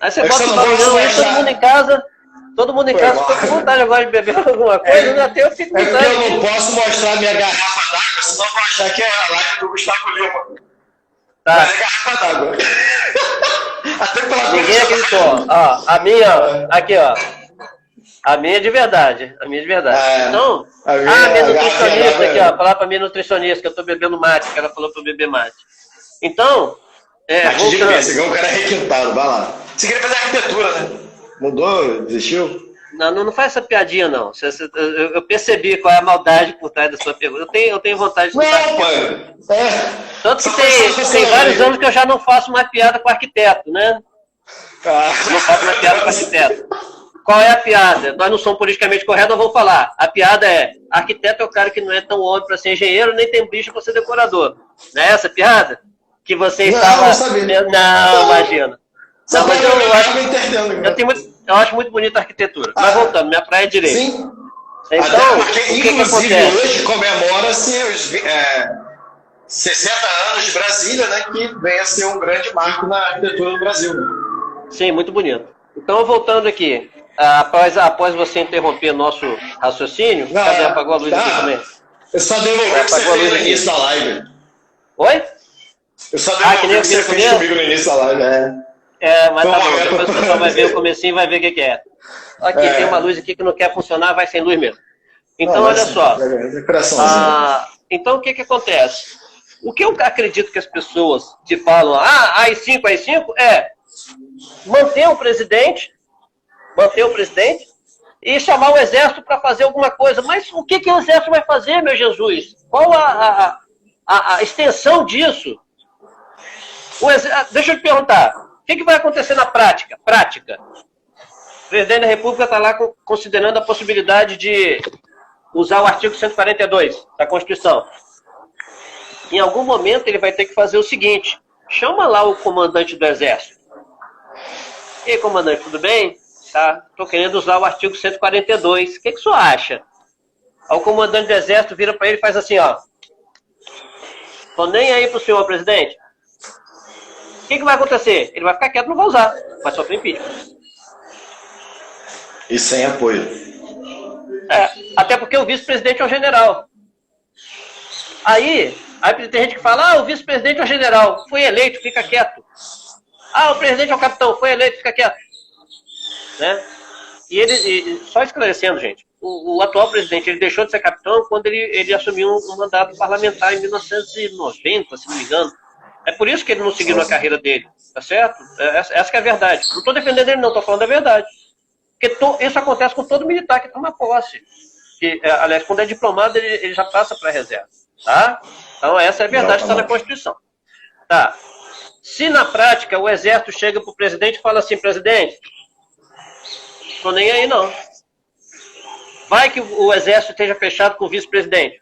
Aí você bota o barulhão aí, todo mundo em casa fica com vontade agora de beber alguma coisa, até eu fico com vontade. Eu não posso mostrar minha garrafa d'água, senão eu vou achar que é a live do Gustavo Lima. Tá. Mas é garrafa d'água. Até pela Ninguém acreditou. Ó, a minha, aqui, ó. A minha de verdade. Então, a minha nutricionista aqui, ó. Falar pra minha nutricionista que eu tô bebendo mate, que ela falou pra eu beber mate. Então, mate de pé, você é um cara requintado, vai lá. Você queria fazer arquitetura, né? Mudou, desistiu? Não faz essa piadinha, não. Eu percebi qual é a maldade por trás da sua pergunta. Eu tenho vontade de estudar. Tanto que tem vários anos que eu já não faço mais piada com arquiteto, né? Não faço mais piada com arquiteto. Qual é a piada? Nós não somos politicamente corretos, nós vamos falar. A piada é: arquiteto é o cara que não é tão homem para ser engenheiro, nem tem bicho para ser decorador. Não é essa a piada? Que você estava... Não, imagina. Não, mas eu acho muito bonita a arquitetura. Mas voltando, minha praia é direito. Sim. Então, porque, inclusive, hoje comemora-se os 60 anos de Brasília, né, que vem a ser um grande marco na arquitetura do Brasil. Sim, muito bonito. Então, voltando aqui, após você interromper nosso raciocínio, cadê? Apagou a luz aqui também? Eu só devolvi o que você fez no início da live. Oi? Eu só devolvi o que você fez comigo no início da live, mas tá bom, depois o pessoal vai ver o comecinho e vai ver o que é. Aqui, tem uma luz aqui que não quer funcionar, vai sem luz mesmo. Então, olha só. Então, o que acontece? O que eu acredito que as pessoas te falam, AI-5 é manter o presidente e chamar o exército para fazer alguma coisa. Mas o que o exército vai fazer, meu Jesus? Qual a extensão disso? Deixa eu te perguntar, o que vai acontecer na prática? O presidente da República está lá considerando a possibilidade de usar o artigo 142 da Constituição. Em algum momento ele vai ter que fazer o seguinte: chama lá o comandante do Exército. E aí, comandante, tudo bem? Tá, estou querendo usar o artigo 142. O que o senhor acha? Aí o comandante do Exército vira para ele e faz assim, ó. Tô nem aí pro senhor, presidente. O que vai acontecer? Ele vai ficar quieto, não vai usar. Vai sofrer impeachment. E sem apoio. Até porque o vice-presidente é o general. Aí tem gente que fala, o vice-presidente é o general. Foi eleito, fica quieto. O presidente é o capitão, foi eleito, fica quieto. Né? E só esclarecendo, gente, o atual presidente, ele deixou de ser capitão quando ele assumiu um mandato parlamentar em 1990, se não me engano. É por isso que ele não seguiu na carreira dele, tá certo? Essa que é a verdade. Não estou defendendo ele não, estou falando a verdade. Porque isso acontece com todo militar que toma posse. Aliás, quando é diplomado, ele já passa para a reserva. Tá? Então, essa é a verdade que está na Constituição. Tá. Se na prática o exército chega para o presidente e fala assim, presidente, estou nem aí não. Vai que o exército esteja fechado com o vice-presidente.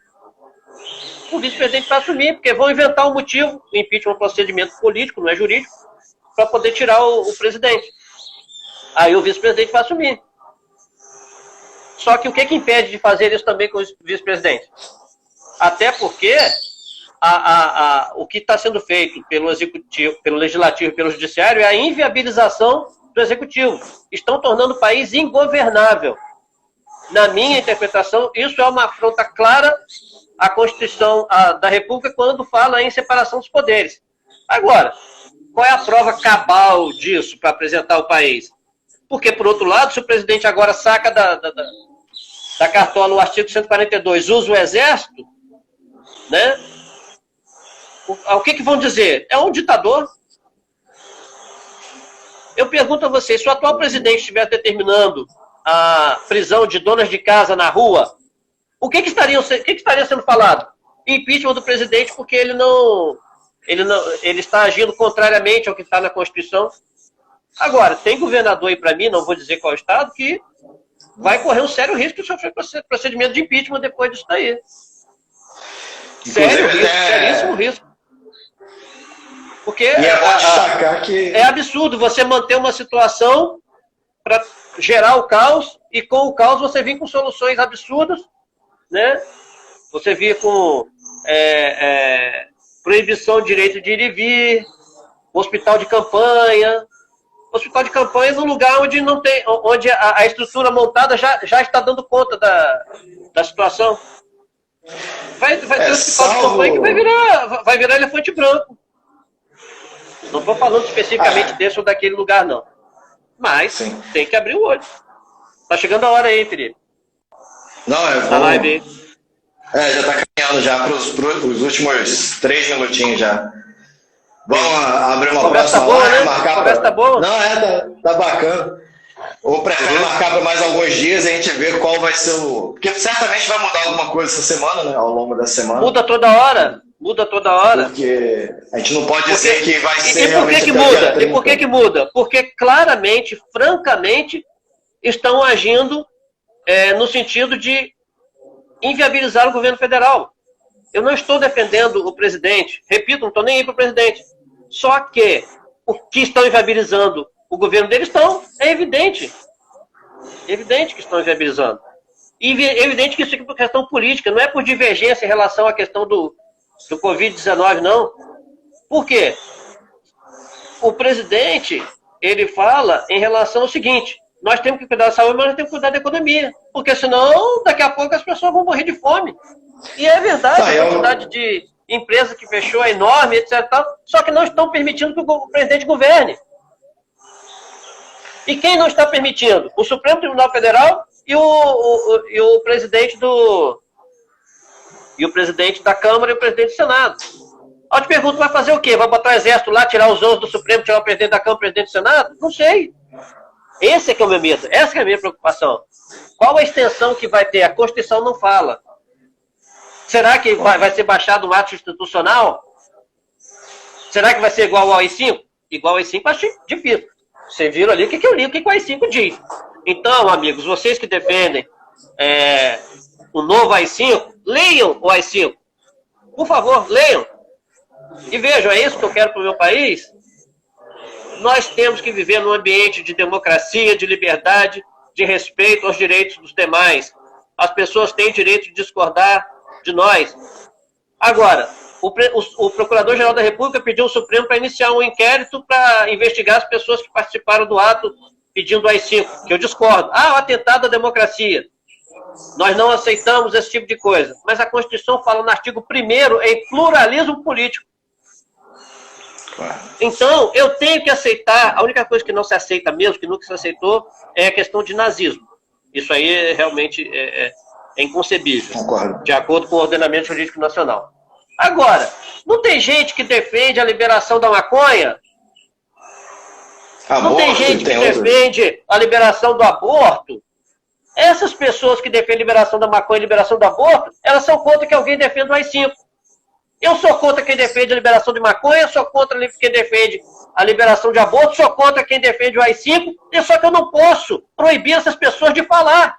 O vice-presidente vai assumir, porque vão inventar um motivo, o impeachment é um procedimento político, não é jurídico, para poder tirar o presidente. Aí o vice-presidente vai assumir. Só que o que impede de fazer isso também com o vice-presidente? Até porque o que está sendo feito pelo executivo, pelo legislativo e pelo judiciário é a inviabilização do executivo. Estão tornando o país ingovernável. Na minha interpretação, isso é uma afronta clara à Constituição da República quando fala em separação dos poderes. Agora, qual é a prova cabal disso para apresentar o país? Porque, por outro lado, se o presidente agora saca da cartola o artigo 142, usa o exército, né? O que vão dizer? É um ditador. Eu pergunto a vocês, se o atual presidente estiver determinando a prisão de donas de casa na rua, o que estaria sendo falado? Impeachment do presidente porque ele está agindo contrariamente ao que está na Constituição. Agora, tem governador aí para mim, não vou dizer qual estado, que vai correr um sério risco de sofrer procedimento de impeachment depois disso daí. Sério risco, seríssimo risco. Porque é absurdo você manter uma situação para gerar o caos e com o caos você vir com soluções absurdas, né? Você vir com proibição de direito de ir e vir, hospital de campanha. Hospital de campanha no lugar onde não tem, onde a estrutura montada já está dando conta da situação. Vai ter um hospital de campanha que vai virar elefante branco. Não estou falando especificamente desse ou daquele lugar, não. Mas tem que abrir o olho. Tá chegando a hora aí, Felipe. Não, é Na live aí. Já tá caminhando já para os últimos 3 minutinhos já. Vamos abrir uma Conversa próxima boa, live, né? marcar Conversa pra... boa. Não, tá bacana. Ou prefere marcar para mais alguns dias e a gente vê qual vai ser o... Porque certamente vai mudar alguma coisa essa semana, né? Ao longo da semana. Muda toda hora. Porque a gente não pode dizer que vai ser E por que muda? E por que muda? Porque claramente, francamente, estão agindo no sentido de inviabilizar o governo federal. Eu não estou defendendo o presidente. Repito, não estou nem aí para o presidente. Só que o que estão inviabilizando o governo deles é evidente. É evidente que estão inviabilizando. E é evidente que isso é por questão política, não é por divergência em relação à questão do Covid-19, não. Por quê? O presidente, ele fala em relação ao seguinte: nós temos que cuidar da saúde, mas nós temos que cuidar da economia. Porque senão, daqui a pouco, as pessoas vão morrer de fome. E é verdade, a quantidade de empresa que fechou é enorme, etc. Só que não estão permitindo que o presidente governe. E quem não está permitindo? O Supremo Tribunal Federal e o presidente e o presidente da Câmara e o presidente do Senado. Eu te pergunto, vai fazer o quê? Vai botar o exército lá, tirar os 11 do Supremo, tirar o presidente da Câmara e o presidente do Senado? Não sei. Esse é que é o meu medo. Essa é a minha preocupação. Qual a extensão que vai ter? A Constituição não fala. Será que vai ser baixado um ato institucional? Será que vai ser igual ao AI-5? Igual ao AI-5 acho difícil. Vocês viram ali o que eu li, o que o AI-5 diz. Então, amigos, vocês que defendem o novo AI-5, leiam o AI-5. Por favor, leiam. E vejam, é isso que eu quero para o meu país? Nós temos que viver num ambiente de democracia, de liberdade, de respeito aos direitos dos demais. As pessoas têm direito de discordar de nós. Agora, o Procurador-Geral da República pediu ao Supremo para iniciar um inquérito para investigar as pessoas que participaram do ato pedindo o AI-5, que eu discordo. O atentado à democracia. Nós não aceitamos esse tipo de coisa. Mas a Constituição fala no artigo 1º em pluralismo político. Então, eu tenho que aceitar, a única coisa que não se aceita mesmo, que nunca se aceitou, é a questão de nazismo. Isso aí realmente é inconcebível, Concordo. De acordo com o ordenamento jurídico nacional. Agora, não tem gente que defende a liberação da maconha? Não tem gente que defende a liberação do aborto? Essas pessoas que defendem a liberação da maconha e a liberação do aborto, elas são contra que alguém defenda o AI-5. Eu sou contra quem defende a liberação de maconha, sou contra quem defende a liberação de aborto, sou contra quem defende o AI-5, só que eu não posso proibir essas pessoas de falar.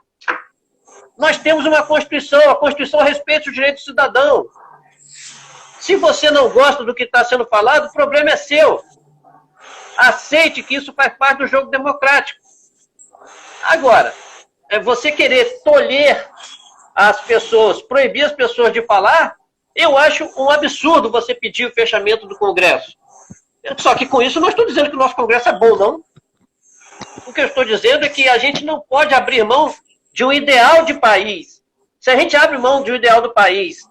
Nós temos uma Constituição, a Constituição respeita os direitos do cidadão. Se você não gosta do que está sendo falado, o problema é seu. Aceite que isso faz parte do jogo democrático. Agora, você querer tolher as pessoas, proibir as pessoas de falar, eu acho um absurdo você pedir o fechamento do Congresso. Só que com isso eu não estou dizendo que o nosso Congresso é bom, não. O que eu estou dizendo é que a gente não pode abrir mão de um ideal de país. Se a gente abre mão de um ideal do país,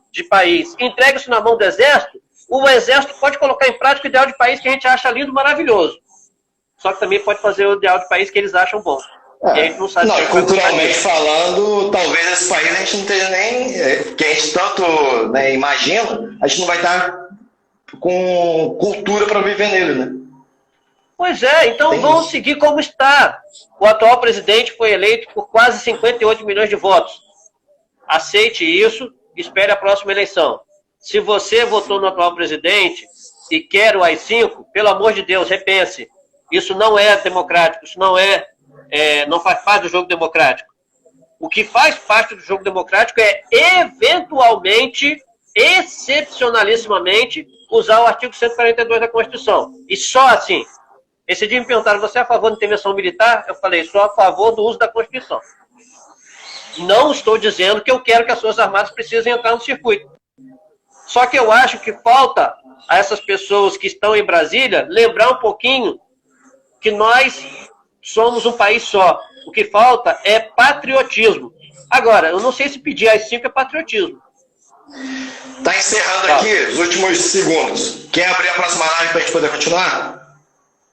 entrega isso na mão do Exército, o Exército pode colocar em prática o ideal de país que a gente acha lindo, maravilhoso. Só que também pode fazer o ideal de país que eles acham bom. E a gente não sabe. Não, culturalmente falando, talvez esse país a gente não esteja nem... que a gente tanto imagina, a gente não vai estar com cultura para viver nele, né? Pois é, então vamos seguir como está. O atual presidente foi eleito por quase 58 milhões de votos. Aceite isso, espere a próxima eleição. Se você votou no atual presidente e quer o AI-5, pelo amor de Deus, repense. Isso não é democrático, isso não faz parte do jogo democrático. O que faz parte do jogo democrático é, eventualmente, excepcionalissimamente, usar o artigo 142 da Constituição. E só assim. Esse dia me perguntaram, você é a favor da intervenção militar? Eu falei, sou a favor do uso da Constituição. Não estou dizendo que eu quero que as Forças Armadas precisem entrar no circuito. Só que eu acho que falta a essas pessoas que estão em Brasília lembrar um pouquinho que nós somos um país só. O que falta é patriotismo. Agora, eu não sei se pedir AI-5 é patriotismo. Tá encerrando aqui os últimos segundos. Quer abrir a próxima live para a gente poder continuar?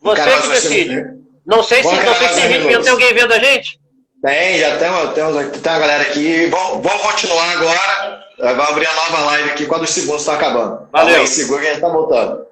Você que decide. Não sei se tem gente vendo, tem alguém vendo a gente? Já tem uma galera aqui. Vamos continuar agora. Vai abrir a nova live aqui quando os segundos estão acabando. Valeu. Segura que a gente está voltando.